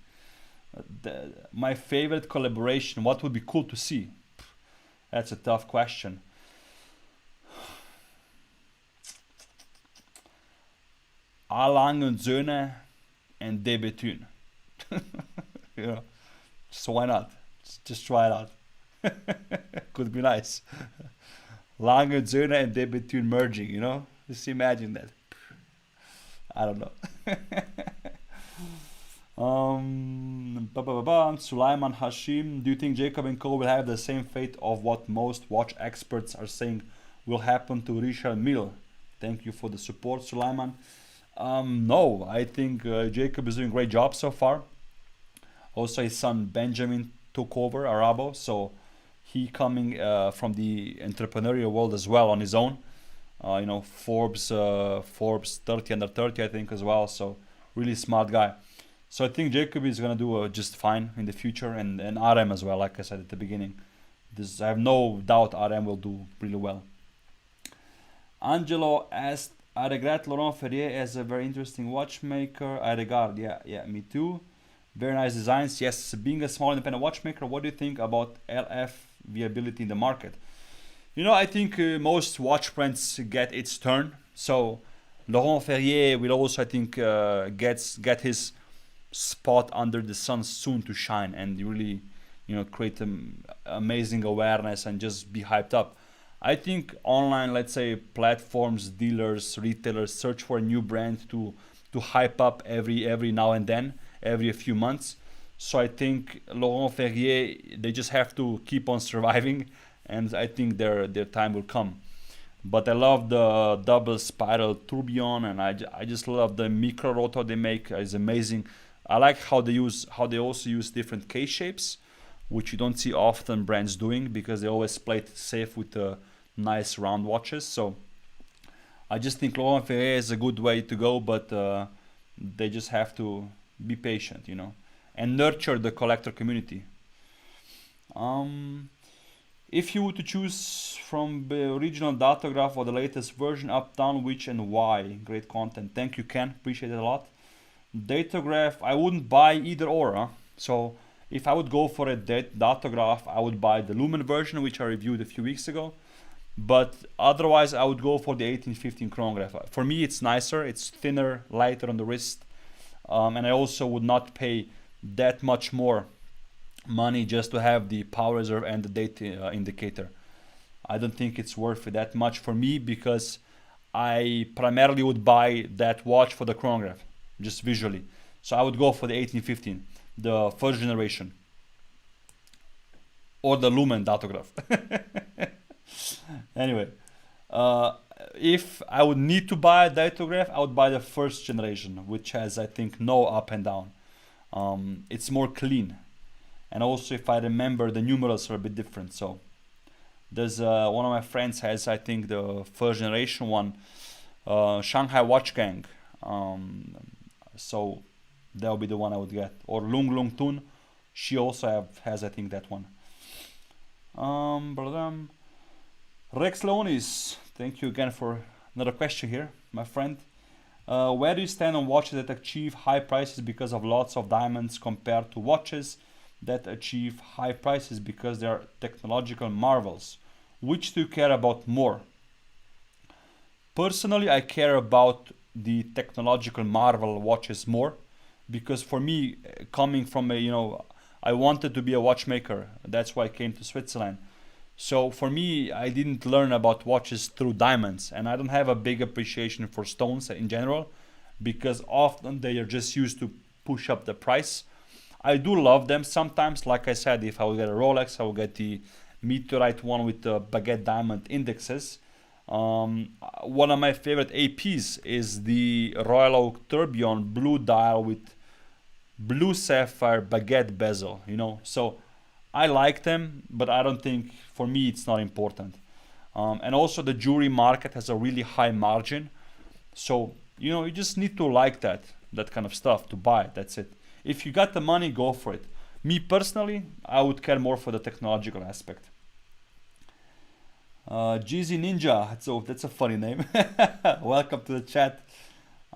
My favorite collaboration, what would be cool to see? That's a tough question. Söhne and Debetun. So why not? Just try it out. Could be nice. Söhne and Debetun merging, Just imagine that. I don't know. Sulaiman Hashim, do you think Jacob&Co will have the same fate of what most watch experts are saying will happen to Richard Mille? Thank you for the support, Sulaiman. No, I think Jacob is doing a great job so far. Also, his son Benjamin took over Arabo, so he coming from the entrepreneurial world as well on his own. Forbes 30 under 30, I think, as well. So really smart guy. So I think Jacob is gonna do just fine in the future, and RM as well. Like I said at the beginning, I have no doubt RM will do really well. Angelo asked, I regret Laurent Ferrier as a very interesting watchmaker. I regard, yeah, me too. Very nice designs. Yes, being a small independent watchmaker, what do you think about LF viability in the market? I think most watch brands get its turn. So Laurent Ferrier will also, I think, get his spot under the sun soon to shine and really, create amazing awareness and just be hyped up. I think online, let's say, platforms, dealers, retailers search for a new brand to hype up every now and then, every few months. So I think Laurent Ferrier, they just have to keep on surviving, and I think their time will come. But I love the double spiral tourbillon, and I just love the micro rotor they make. It's amazing. I like how they also use different case shapes, which you don't see often brands doing, because they always play it safe with the nice round watches. So I just think Laurent Ferrier is a good way to go, but they just have to be patient, and nurture the collector community. If you were to choose from the original Datograph or the latest version, up, down, which and why? Great content. Thank you, Ken. Appreciate it a lot. Datograph, I wouldn't buy either or. Huh? So if I would go for a Datograph, I would buy the Lumen version, which I reviewed a few weeks ago. But otherwise, I would go for the 1815 chronograph. For me, it's nicer. It's thinner, lighter on the wrist. And I also would not pay that much more money just to have the power reserve and the date indicator. I don't think it's worth it that much for me, because I primarily would buy that watch for the chronograph, just visually. So I would go for the 1815, the first generation, or the Lumen Datograph. Anyway, if I would need to buy a Datograph, I would buy the first generation, which has, I think, no up and down. It's more clean. And also, if I remember, the numerals are a bit different. So there's one of my friends has, I think, the first generation one, Shanghai Watch Gang. So that'll be the one I would get. Or Lung Lung Tun, she also has, I think, that one. Rex Leonis, thank you again for another question here, my friend. Where do you stand on watches that achieve high prices because of lots of diamonds compared to watches that achieve high prices because they are technological marvels? Which do you care about more? Personally, I care about the technological marvel watches more because for me, coming from I wanted to be a watchmaker. That's why I came to Switzerland. So for me, I didn't learn about watches through diamonds, and I don't have a big appreciation for stones in general because often they are just used to push up the price. I do love them sometimes. Like I said, if I will get a Rolex, I will get the meteorite one with the baguette diamond indexes. One of my favorite APs is the Royal Oak Tourbillon blue dial with blue sapphire baguette bezel, So I like them, but I don't think, for me, it's not important. And also the jewelry market has a really high margin. So, you just need to like that kind of stuff to buy it. That's it. If you got the money, go for it. Me personally, I would care more for the technological aspect. GZ Ninja, that's a funny name. Welcome to the chat.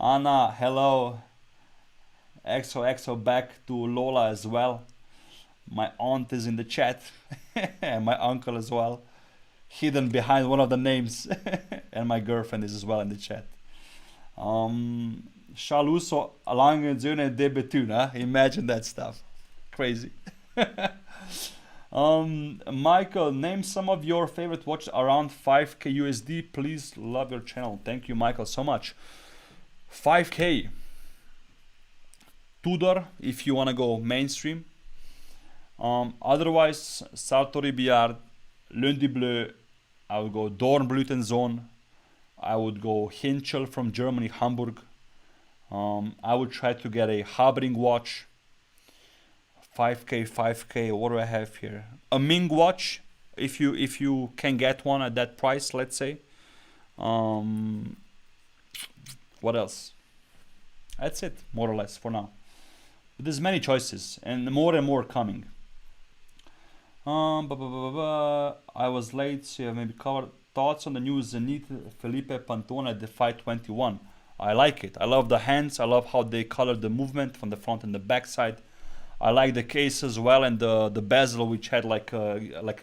Anna, hello. XOXO back to Lola as well. My aunt is in the chat. And my uncle as well. Hidden behind one of the names. And my girlfriend is as well in the chat. Shaluso Lange Debetun, huh? Imagine that stuff. Crazy. Michael, name some of your favorite watches around 5k USD. Please, love your channel. Thank you, Michael, so much. 5k. Tudor, if you want to go mainstream. Otherwise, Sartory Billard, Lundi Bleu. I would go Dornblüth&Sohn. I would go Hinchel from Germany, Hamburg. I would try to get a Habring watch. 5k. What do I have here? A Ming watch, if you can get one at that price, let's say. What else? That's it, more or less, for now. But there's many choices, and more coming. I was late, so you maybe covered. Thoughts on the new Zenith Felipe Pantone Defy21. I like it. I love the hands. I love how they color the movement from the front and the back side. I like the case as well, and the bezel, which had like a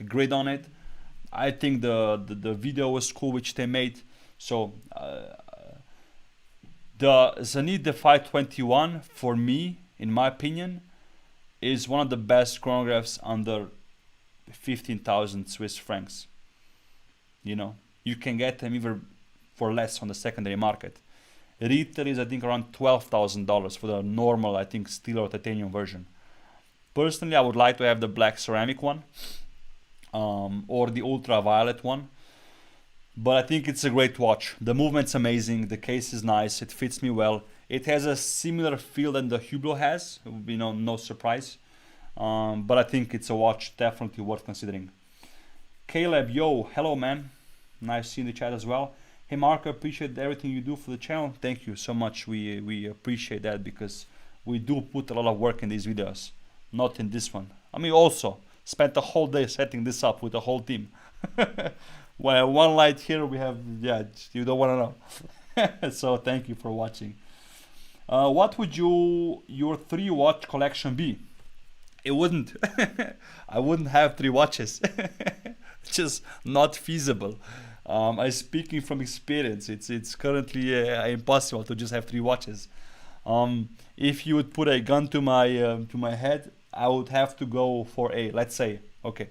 grid on it. I think the video was cool, which they made. So the Zenith Defy21, for me, in my opinion, is one of the best chronographs under 15,000 Swiss francs. You can get them even for less on the secondary market. Retail is, I think, around $12,000 for the normal, I think, steel or titanium version. Personally, I would like to have the black ceramic one, or the ultraviolet one. But I think it's a great watch. The movement's amazing. The case is nice. It fits me well. It has a similar feel than the Hublot has. No surprise. But I think it's a watch definitely worth considering. Caleb, yo, hello man. Nice seeing the chat as well. Hey Mark, I appreciate everything you do for the channel. Thank you so much. We appreciate that because we do put a lot of work in these videos. Not in this one. I mean, also spent a whole day setting this up with the whole team. Well, one light here we have, yeah, you don't want to know. So thank you for watching. What would your 3-watch collection be? It wouldn't. I wouldn't have 3 watches. Just not feasible. I'm speaking from experience. It's currently impossible to just have 3 watches. If you would put a gun to my head, I would have to go for let's say, okay,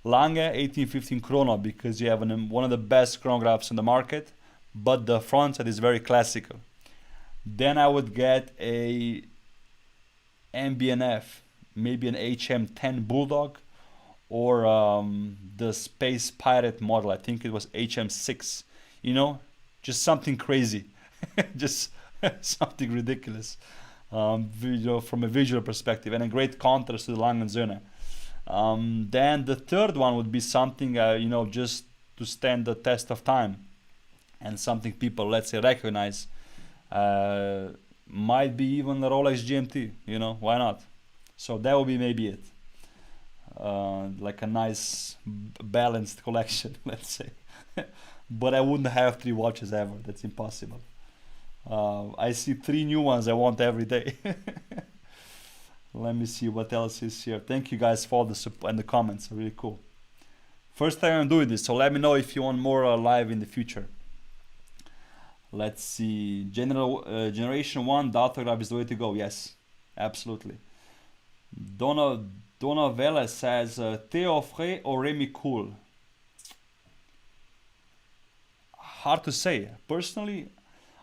Lange 1815 Chrono, because you have one of the best chronographs in the market, but the front side is very classical. Then I would get a MB&F, maybe an HM10 Bulldog, or the Space Pirate model. I think it was HM6. Just something crazy, just something ridiculous. From a visual perspective, and a great contrast to the Lange & Söhne. Then the third one would be something, just to stand the test of time, and something people, let's say, recognize. Might be even the Rolex GMT. Why not? So that would be maybe it. like a nice balanced collection, let's say. But I wouldn't have 3 watches ever. That's impossible. I see 3 new ones I want every day. Let me see what else is here. Thank you guys for the support and the comments. Really cool. First time I'm doing this, so let me know if you want more live in the future. Let's see. Generation 1 Datograph is the way to go. Yes, absolutely. Donna Vela says Theo Auffret or Remy cool. Hard to say. Personally,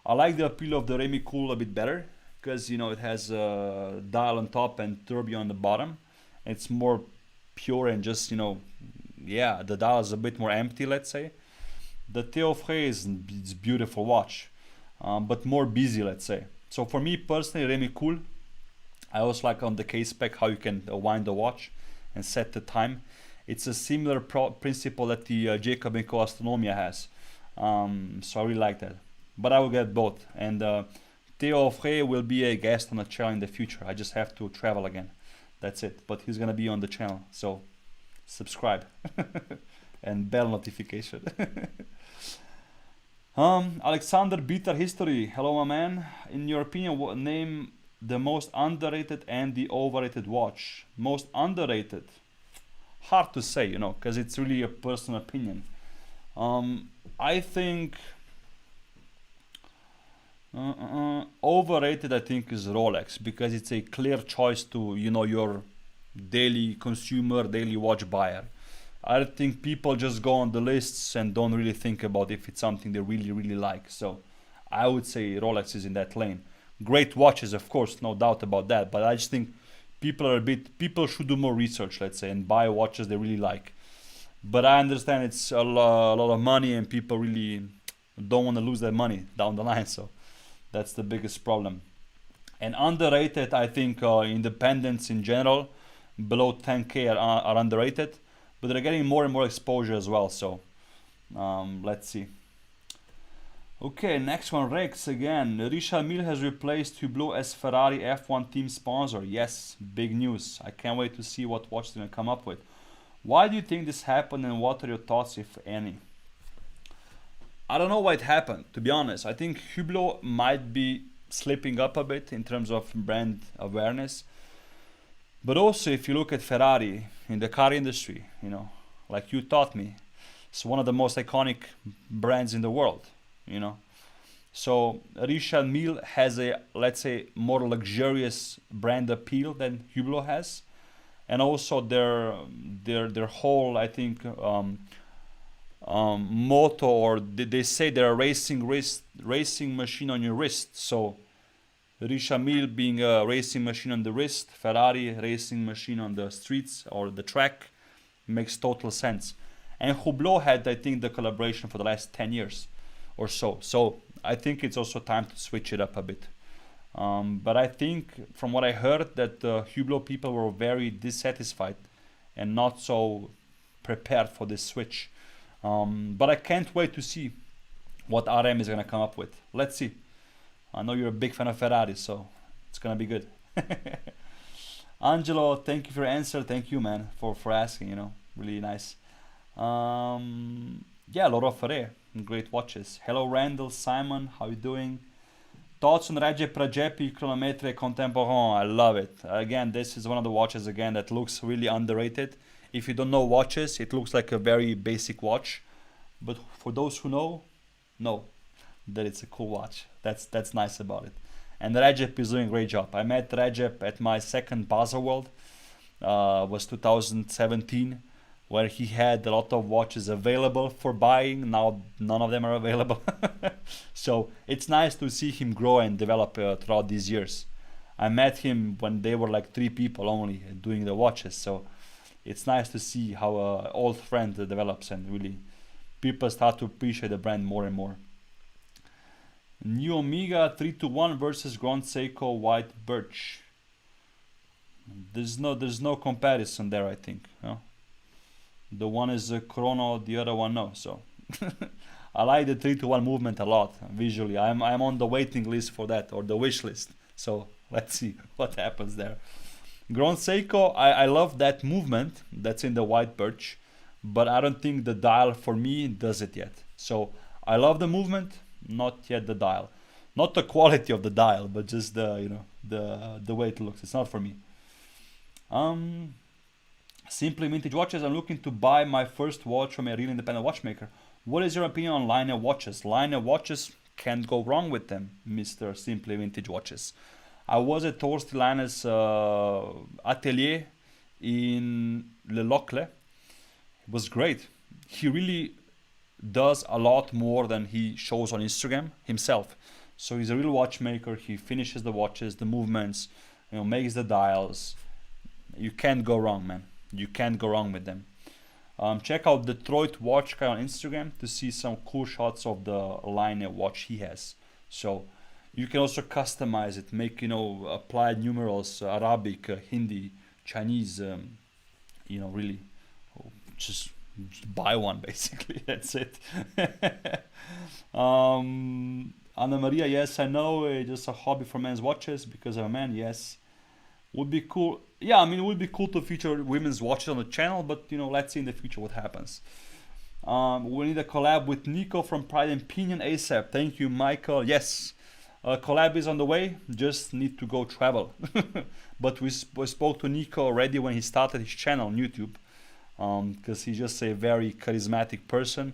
I like the appeal of the Remy cool a bit better because you know it has a dial on top and tourbillon on the bottom. It's more pure and just yeah, the dial is a bit more empty, let's say. The Theo Auffret is beautiful watch, but more busy, let's say. So for me personally, Remy cool. I also like on the case spec how you can wind the watch and set the time. It's a similar principle that the Jacob&Co Astronomia has. So I really like that. But I will get both. And Theo Auffret will be a guest on the channel in the future. I just have to travel again. That's it. But he's gonna be on the channel. So subscribe and bell notification. Alexander Bitter History. Hello, my man. In your opinion, what name the most underrated and the overrated watch? Most underrated, hard to say, because it's really a personal opinion. I think overrated, I think, is Rolex, because it's a clear choice to your daily consumer, daily watch buyer. I think people just go on the lists and don't really think about if it's something they really like. So I would say Rolex is in that lane. Great watches, of course, no doubt about that, but I just think people should do more research, let's say, and buy watches they really like. But I understand it's a lot of money and people really don't want to lose their money down the line, so that's the biggest problem. And underrated, I think independents in general below 10k are underrated, but they're getting more and more exposure as well, so let's see. Okay, next one, Rex again. Richard Mille has replaced Hublot as Ferrari F1 team sponsor. Yes, big news. I can't wait to see what watch they're gonna come up with. Why do you think this happened and what are your thoughts, if any? I don't know why it happened, to be honest. I think Hublot might be slipping up a bit in terms of brand awareness. But also if you look at Ferrari in the car industry, like you taught me, it's one of the most iconic brands in the world. So Richard Mille has a, let's say, more luxurious brand appeal than Hublot has, and also their whole, I think, motto, or they say they're a racing machine on your wrist. So Richard Mille being a racing machine on the wrist, Ferrari racing machine on the streets or the track, makes total sense. And Hublot had, I think, the collaboration for the last 10 years. Or so. So I think it's also time to switch it up a bit. But I think from what I heard that the Hublot people were very dissatisfied and not so prepared for this switch. But I can't wait to see what RM is gonna come up with. Let's see. I know you're a big fan of Ferrari, so it's gonna be good. Angelo, thank you for your answer. Thank you, man, for asking. Really nice. Yeah, Laurent Ferrier. Great watches. Hello Randall, Simon, how you doing? Thoughts on Rexhepi Chronometre Contemporain? I love it. Again, this is one of the watches again that looks really underrated. If you don't know watches, it looks like a very basic watch, but for those who know that it's a cool watch. That's nice about it. And Rexhep is doing a great job. I met Rexhep at my second Baselworld, was 2017. Where he had a lot of watches available for buying. Now none of them are available. So it's nice to see him grow and develop throughout these years. I met him when they were like 3 people only doing the watches. So it's nice to see how an old friend develops and really people start to appreciate the brand more and more. New Omega 321 versus Grand Seiko White Birch. There's no comparison there, I think. The one is a Kurono, the other one no. So I like the 3-to-1 movement a lot visually. I'm on the waiting list for that, or the wish list. So let's see what happens there. Grand Seiko, I love that movement that's in the white birch, but I don't think the dial for me does it yet. So I love the movement, not yet the dial. Not the quality of the dial, but just the way it looks. It's not for me. Simply vintage watches. I'm looking to buy my first watch from a real independent watchmaker. What is your opinion on Line watches? Line watches, can't go wrong with them, Mr. Simply Vintage Watches. I was at Thorsten Line's atelier in Le Locle. It was great. He really does a lot more than he shows on Instagram himself. So he's a real watchmaker. He finishes the watches, the movements, makes the dials. You can't go wrong, man. You can't go wrong with them. Check out Detroit Watch Guy on Instagram to see some cool shots of the Line watch he has. So you can also customize it, make applied numerals, Arabic, Hindi, Chinese. Really, just buy one basically. That's it. Anna Maria, yes, I know, just a hobby for men's watches because I'm a man. Yes, would be cool. Yeah, I mean, it would be cool to feature women's watches on the channel, but let's see in the future what happens. We need a collab with Nico from Pride&Pinion ASAP. Thank you, Michael. Yes, a collab is on the way. Just need to go travel. But we spoke to Nico already when he started his channel on YouTube, because he's just a very charismatic person.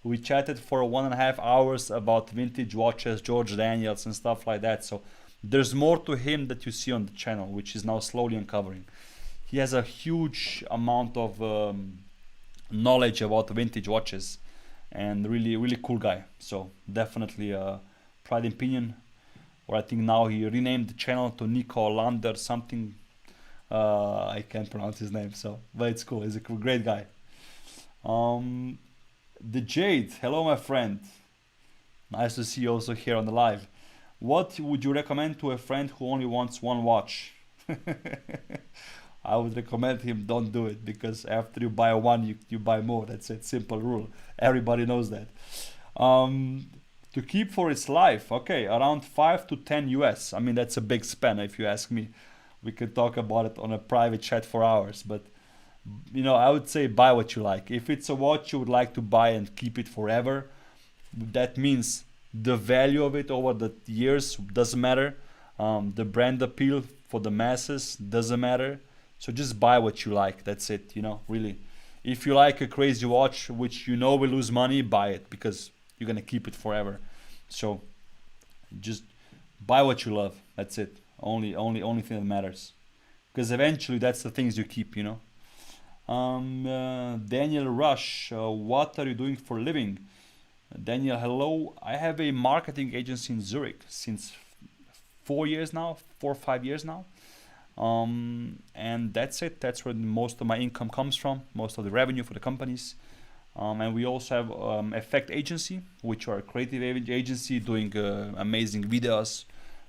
We chatted for 1.5 hours about vintage watches, George Daniels and stuff like that. So there's more to him that you see on the channel, which is now slowly uncovering. He has a huge amount of knowledge about vintage watches, and really, really cool guy. So definitely Pride&Pinion, or I think now he renamed the channel to Nico Lander something. I can't pronounce his name, but it's cool. He's a great guy. The Jade, hello my friend. Nice to see you also here on the live. What would you recommend to a friend who only wants one watch? I would recommend him don't do it, because after you buy one, you buy more. That's a simple rule. Everybody knows that. To keep for its life, okay, around 5 to 10 US. I mean, that's a big span if you ask me. We could talk about it on a private chat for hours, but I would say buy what you like. If it's a watch you would like to buy and keep it forever, that means the value of it over the years doesn't matter. The brand appeal for the masses doesn't matter. So just buy what you like. That's it, really. If you like a crazy watch which will lose money, buy it, because you're gonna keep it forever. So just buy what you love. That's it. Only thing that matters. Because eventually that's the things you keep, Daniel Rush, what are you doing for a living? Daniel, hello. I have a marketing agency in Zurich since 4 or 5 years now. And that's it. That's where most of my income comes from, most of the revenue for the companies. And we also have Effect Agency, which are a creative agency doing amazing videos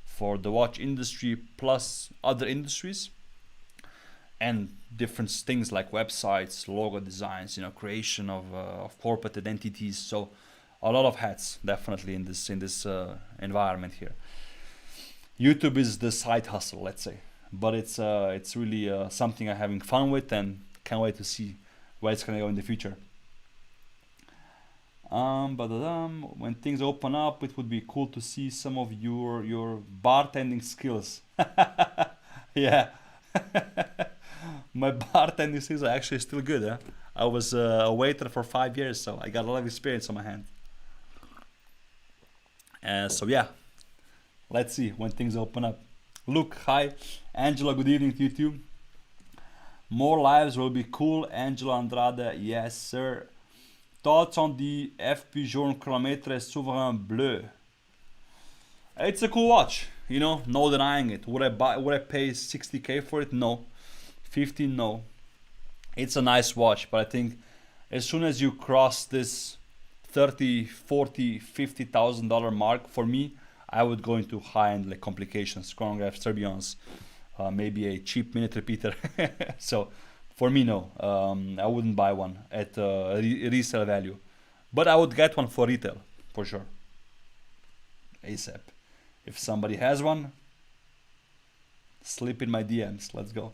for the watch industry plus other industries, and different things like websites, logo designs, creation of corporate identities. So a lot of hats definitely in this environment here. YouTube is the side hustle, let's say, but it's really something I'm having fun with, and can't wait to see where it's gonna go in the future. When things open up, it would be cool to see some of your bartending skills. Yeah. My bartending skills are actually still good. Huh? I was a waiter for 5 years, so I got a lot of experience on my hand. So yeah, let's see when things open up. Luke, hi. Angela, good evening to you too. More lives will be cool. Angela Andrade, yes sir. Thoughts on the FPJ Chronometre Souverain Bleu? It's a cool watch, no denying it. Would I pay 60k for it? No. 50, no. It's a nice watch, but I think as soon as you cross this 30, 40, $50,000 mark, for me, I would go into high-end like complications, chronographs, tourbillons, maybe a cheap minute repeater. So for me, no, I wouldn't buy one at resale value, but I would get one for retail for sure. ASAP. If somebody has one, slip in my DMs. Let's go.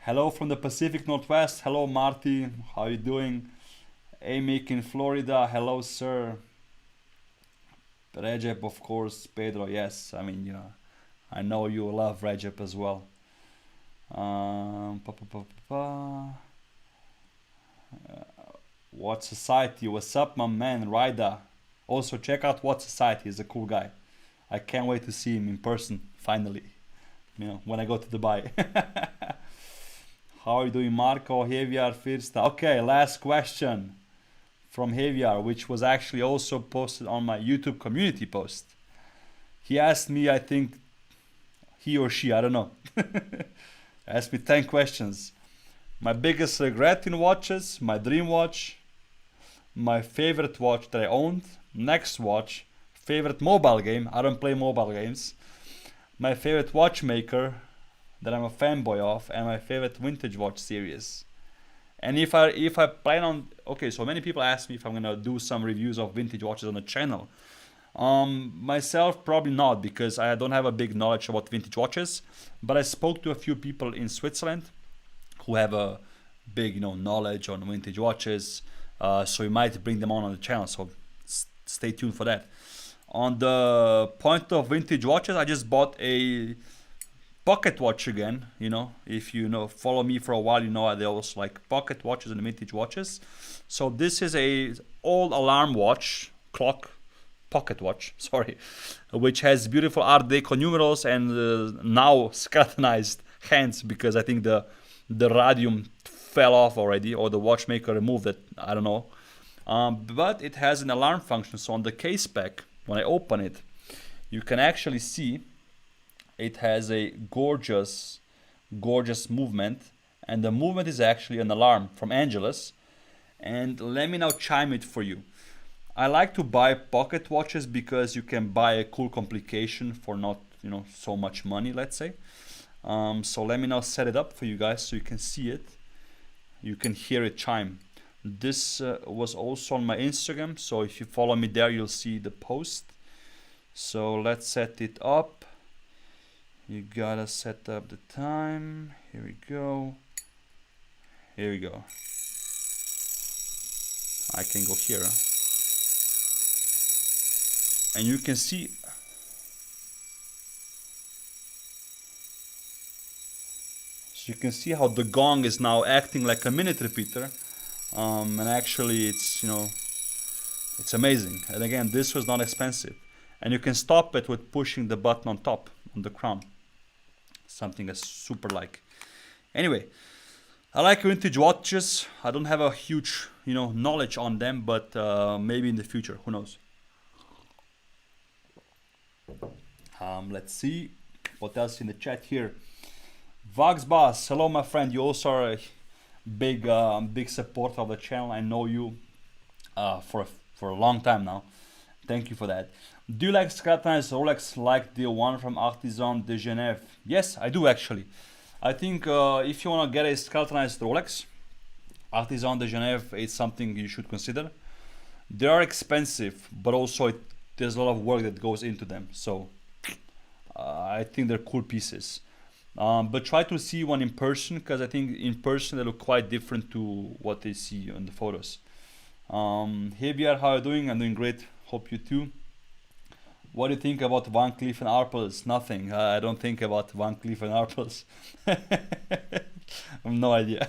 Hello from the Pacific Northwest. Hello, Marty. How you doing? Amic in Florida. Hello, sir. Rexhep, of course. Pedro, yes. I mean, I know you love Rexhep as well. Pa, pa, pa, pa. What Society? What's up, my man? Rida. Also, check out What Society. He's a cool guy. I can't wait to see him in person, finally. When I go to Dubai. How are you doing, Marco? Javier first. Okay, last question from Javier, which was actually also posted on my YouTube community post. He asked me, I think, he or she, I don't know, asked me 10 questions. My biggest regret in watches, my dream watch, my favorite watch that I owned, next watch, favorite mobile game, I don't play mobile games, my favorite watchmaker that I'm a fanboy of, and my favorite vintage watch series. And if I plan on, okay, so many people ask me if I'm gonna do some reviews of vintage watches on the channel. Myself, probably not, because I don't have a big knowledge about vintage watches, but I spoke to a few people in Switzerland who have a big, knowledge on vintage watches, so we might bring them on the channel, so stay tuned for that. On the point of vintage watches, I just bought a pocket watch again. If you follow me for a while, I also like pocket watches and vintage watches. So this is a old alarm watch, clock, pocket watch, sorry, which has beautiful Art Deco numerals and now skeletonized hands, because I think the radium fell off already, or the watchmaker removed it, I don't know. But it has an alarm function, so on the case back, when I open it, you can actually see it has a gorgeous movement, and the movement is actually an alarm from Angelus. And let me now chime it for you. I like to buy pocket watches because you can buy a cool complication for not so much money, let's say. So let me now set it up for you guys so you can see it. You can hear it chime. This was also on my Instagram, so if you follow me there, you'll see the post. So let's set it up. You gotta set up the time. Here we go. Here we go. I can go here. And you can see you can see how the gong is now acting like a minute repeater, and actually it's amazing. And again, this was not expensive, and you can stop it with pushing the button on top on the crown, something I super like. Anyway, I like vintage watches. I don't have a huge knowledge on them, but maybe in the future, who knows. Let's see what else in the chat here. Vax Boss, hello my friend. You also are a big supporter of the channel. I know you for a long time now. Thank you for that. Do you like skeletonized Rolex like the one from Artisans de Geneve? Yes, I do actually. I think if you want to get a skeletonized Rolex, Artisans de Geneve is something you should consider. They are expensive, but also there's a lot of work that goes into them. So I think they're cool pieces. But try to see one in person, because I think in person they look quite different to what they see on the photos. Hey BR, how are you doing? I'm doing great. Hope you too. What do you think about Van Cleef & Arpels? Nothing. I don't think about Van Cleef & Arpels. I have no idea.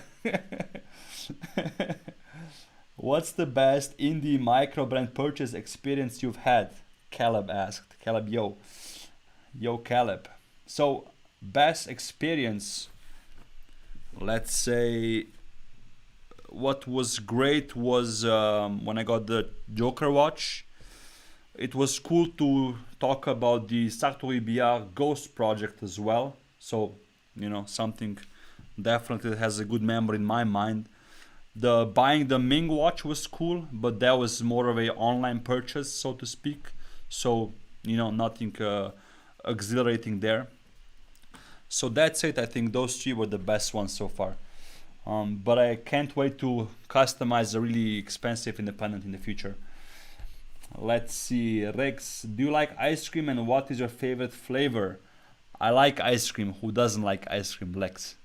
What's the best indie micro brand purchase experience you've had? Caleb asked. Caleb, yo. Yo, Caleb. So, best experience, let's say, what was great was when I got the Joker watch. It was cool to talk about the Sartory Billard Ghost project as well. So, something definitely has a good memory in my mind. Buying the Ming watch was cool, but that was more of a online purchase, so to speak. So, nothing exhilarating there. So that's it. I think those three were the best ones so far. But I can't wait to customize a really expensive independent in the future. Let's see. Rex, do you like ice cream, and what is your favorite flavor? I like ice cream. Who doesn't like ice cream, Lex?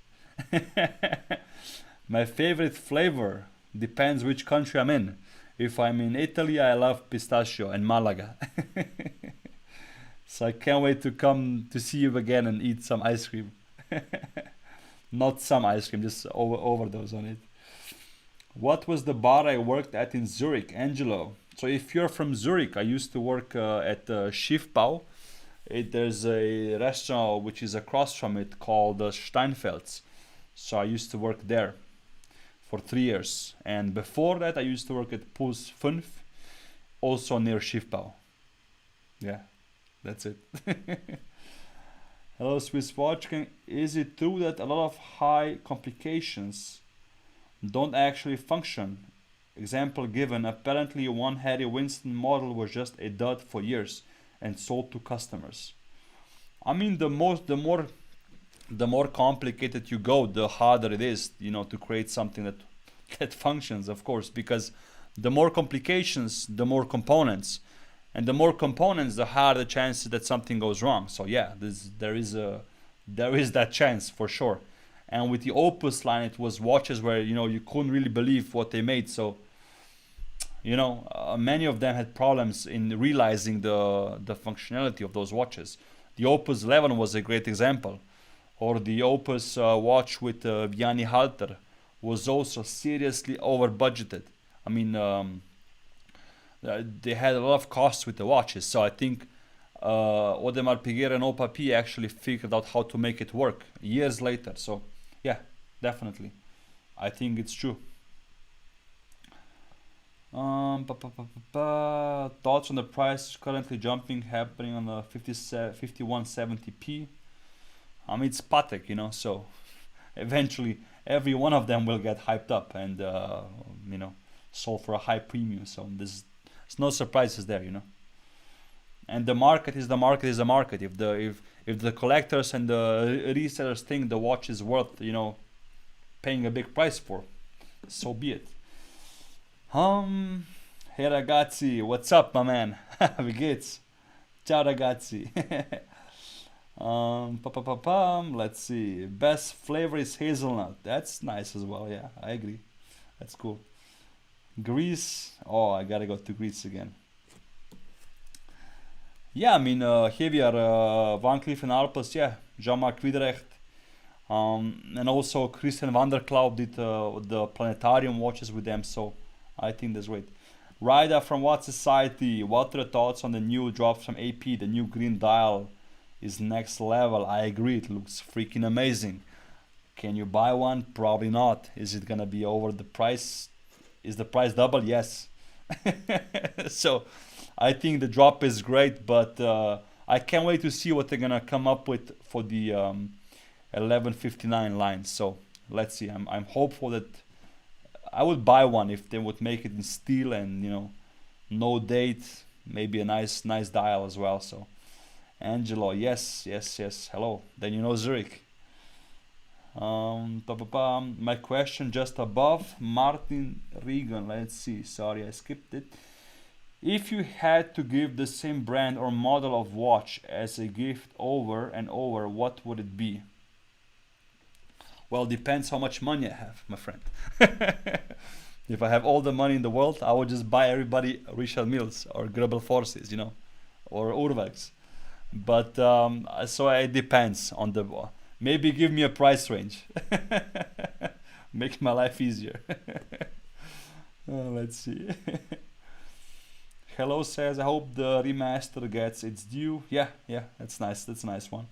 My favorite flavor depends which country I'm in. If I'm in Italy, I love pistachio and Malaga. So I can't wait to come to see you again and eat some ice cream. Not some ice cream, just overdose on it. What was the bar I worked at in Zurich, Angelo? So if you're from Zurich, I used to work at Schiffbau. There's a restaurant which is across from it called Steinfeld's. So I used to work there for 3 years. And before that, I used to work at Puls 5, also near Schiffbau. Yeah, that's it. Hello, Swiss Watch. Is it true that a lot of high complications don't actually function? Example given, apparently one Harry Winston model was just a dud for years and sold to customers. I mean, the more complicated you go, the harder it is, to create something that functions, of course, because the more complications, the more components, and the more components, the higher the chances that something goes wrong. So yeah, there is that chance for sure. And with the Opus line, it was watches where you couldn't really believe what they made. So many of them had problems in realizing the functionality of those watches. The Opus 11 was a great example, or the Opus watch with Vianney halter was also seriously over budgeted. I mean, they had a lot of costs with the watches, so I think Audemars Piguet and Opapi actually figured out how to make it work years later. So yeah, definitely, I think it's true. Thoughts on the price currently jumping, happening on the 5170p. I mean, it's Patek, so eventually every one of them will get hyped up and sold for a high premium. So there's no surprises there, And the market is the market is the market. If the collectors and the resellers think the watch is worth paying a big price for, so be it. Hey ragazzi, what's up, my man? Wie geht's? Ciao ragazzi. Let's see. Best flavor is hazelnut. That's nice as well. Yeah, I agree. That's cool. Greece. Oh, I gotta go to Greece again. Yeah, I mean, here we are, Van Cleef and Arpels. Yeah, Jean-Marc Wiederrecht. And also Christian van der Klauw did the planetarium watches with them. So I think that's great. Ryder from What Society, what are your thoughts on the new drops from AP? The new green dial is next level. I agree, it looks freaking amazing. Can you buy one? Probably not. Is it gonna be over the price? Is the price double? Yes. So I think the drop is great, but I can't wait to see what they're gonna come up with for the 1159 line. So let's see. I'm hopeful that I would buy one if they would make it in steel and no date, maybe a nice dial as well. So Angelo, yes, hello. Then Zurich. My question just above, Martin Regan. Let's see. Sorry, I skipped it. If you had to give the same brand or model of watch as a gift over and over, what would it be? Well, depends how much money I have, my friend. If I have all the money in the world, I would just buy everybody Richard Milles or Grubel Forces, or Urwerks. But so it depends on the. Maybe give me a price range. Make my life easier. Let's see. Hello says, I hope the remaster gets its due. Yeah, that's nice. That's a nice one.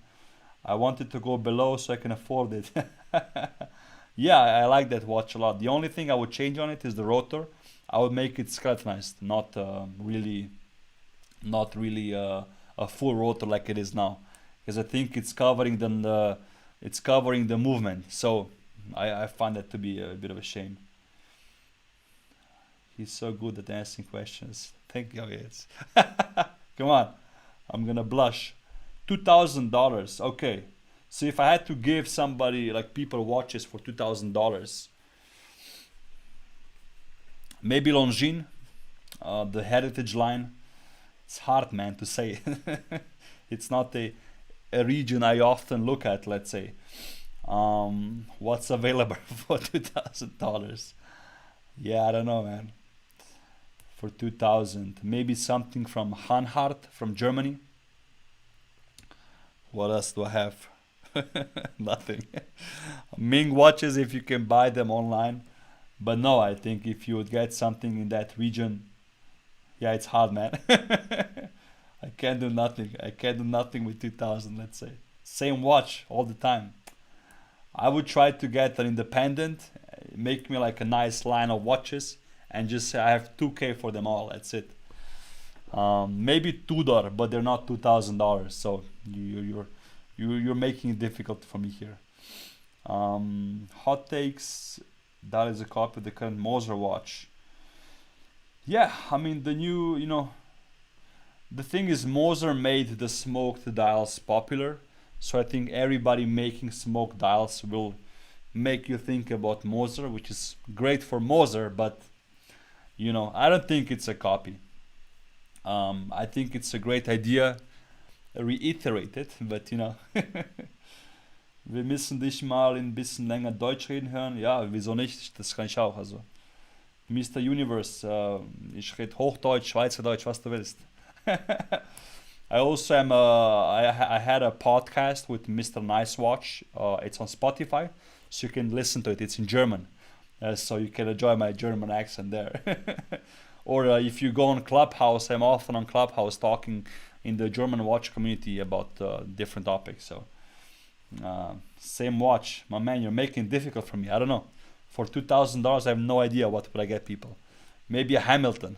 I wanted to go below so I can afford it. Yeah, I like that watch a lot. The only thing I would change on it is the rotor. I would make it skeletonized, not really a full rotor like it is now, because I think it's covering the movement. So I find that to be a bit of a shame. He's so good at answering questions. Thank you. Yes. Come on, I'm gonna blush. $2,000. Okay. So if I had to give somebody, like people, watches for $2,000, maybe Longines, the Heritage line. It's hard, man, to say. It's not a region I often look at, let's say. What's available for $2,000? Yeah, I don't know, man. For 2000, maybe something from Hanhart from Germany. What else do I have? Nothing. Ming watches if you can buy them online. But no, I think if you would get something in that region, yeah, it's hard, man. I can't do nothing. I can't do nothing with 2000, let's say. Same watch all the time. I would try to get an independent, make me like a nice line of watches, and just say I have 2K for them all. That's it. Maybe Tudor, but they're not $2,000. So you're making it difficult for me here. Hot takes. That is a copy of the current Moser watch. Yeah, I mean the new, the thing is Moser made the smoked dials popular. So I think everybody making smoked dials will make you think about Moser, which is great for Moser, but I don't think it's a copy. I think it's a great idea, reiterate it, but wir müssen dich mal ein bisschen länger Deutsch reden hören. Ja, wieso nicht? Das kann ich auch. Also, Mr. Universe, ich rede Hochdeutsch, Schweizerdeutsch, was du willst. I also am. I had a podcast with Mr. Nice Watch. It's on Spotify, so you can listen to it. It's in German, so you can enjoy my German accent there. Or if you go on Clubhouse, I'm often on Clubhouse talking in the German watch community about different topics. So. Same watch, my man. You're making it difficult for me. I don't know. For $2,000, I have no idea what would I get people. Maybe a Hamilton.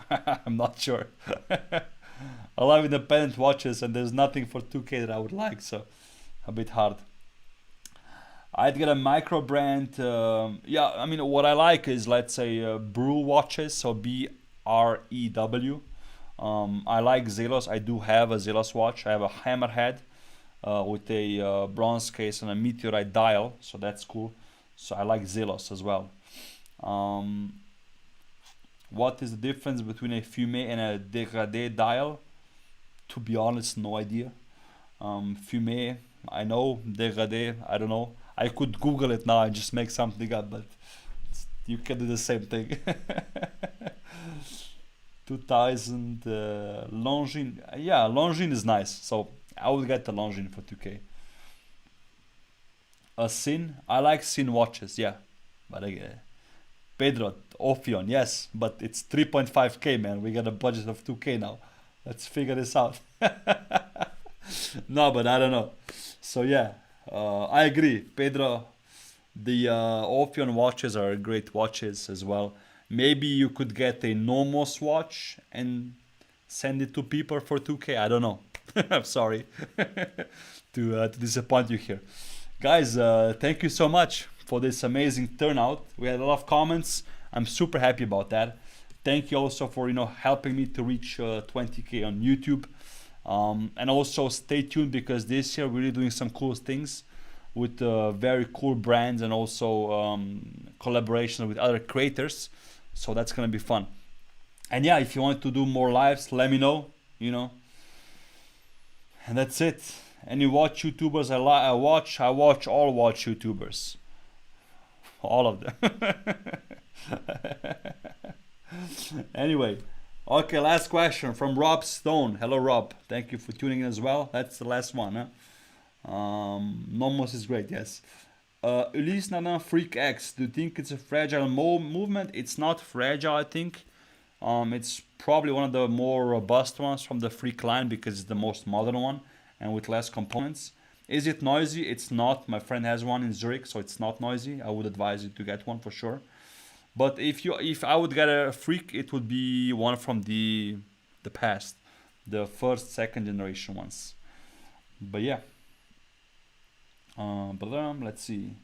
I'm not sure. I love independent watches, and there's nothing for 2K that I would like, so a bit hard. I'd get a micro brand. Yeah, I mean, what I like is, let's say, Brew watches, so BREW. I like Zelos. I do have a Zelos watch. I have a Hammerhead. With a bronze case and a meteorite dial, so that's cool. So I like Zelos as well. What is the difference between a Fumé and a Dégradé dial? To be honest, no idea. Fumé, I know. Dégradé, I don't know. I could Google it now and just make something up, but you can do the same thing. 2000 Longines, yeah, Longines is nice. So I would get the Longines for 2K. A Sin, I like Sin watches, yeah. But Pedro, Ophion, yes, but it's 3.5K, man. We got a budget of 2K now. Let's figure this out. No, but I don't know. So yeah, I agree, Pedro. The Ophion watches are great watches as well. Maybe you could get a Nomos watch and send it to people for 2K. I don't know. I'm sorry to disappoint you here. Guys, thank you so much for this amazing turnout. We had a lot of comments. I'm super happy about that. Thank you also for helping me to reach 20K on YouTube. And also stay tuned, because this year we're really doing some cool things with very cool brands, and also collaboration with other creators. So that's gonna be fun. And yeah, if you want to do more lives, let me know. And that's it. Any watch YouTubers I watch all watch YouTubers. All of them. Anyway, okay, last question from Rob Stone. Hello, Rob. Thank you for tuning in as well. That's the last one, huh? Nomos is great, yes. Ulysse Nana Freak X. Do you think it's a fragile movement? It's not fragile, I think. It's probably one of the more robust ones from the Freak line, because it's the most modern one and with less components. Is it noisy? It's not. My friend has one in Zurich, so it's not noisy. I would advise you to get one for sure. But if I would get a Freak, it would be one from the past, the first, second generation ones. But yeah. Let's see.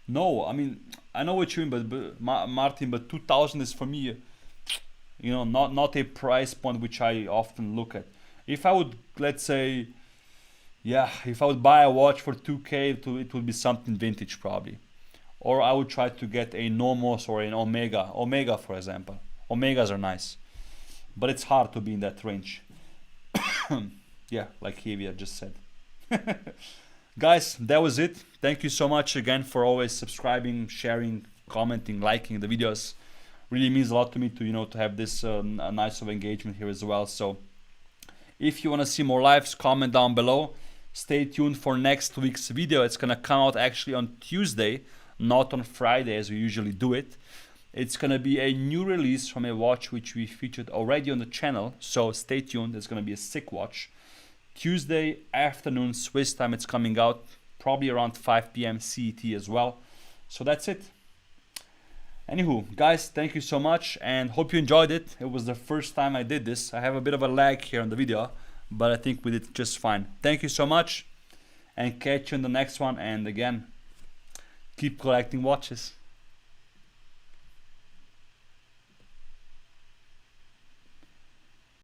No, I mean, I know what you mean, but Martin, but 2000 is for me, not a price point which I often look at. If I would, let's say, if I would buy a watch for 2K, it would be something vintage probably. Or I would try to get a Nomos or an Omega. Omega, for example. Omegas are nice. But it's hard to be in that range. Yeah, like Javier just said. Guys, that was it. Thank you so much again for always subscribing, sharing, commenting, liking the videos. Really means a lot to me to, you know, to have this nice of engagement here as well. So if you want to see more lives, comment down below. Stay tuned for next week's video. It's gonna come out actually on Tuesday, not on Friday as we usually do it. It's gonna be a new release from a watch which we featured already on the channel, so stay tuned. It's gonna be a sick watch. Tuesday afternoon Swiss time it's coming out, probably around 5 p.m. CET as well. So that's it. Anywho, guys, thank you so much and hope you enjoyed it. It was the first time I did this. I have a bit of a lag here on the video, but I think we did just fine. Thank you so much and catch you in the next one. And again, keep collecting watches.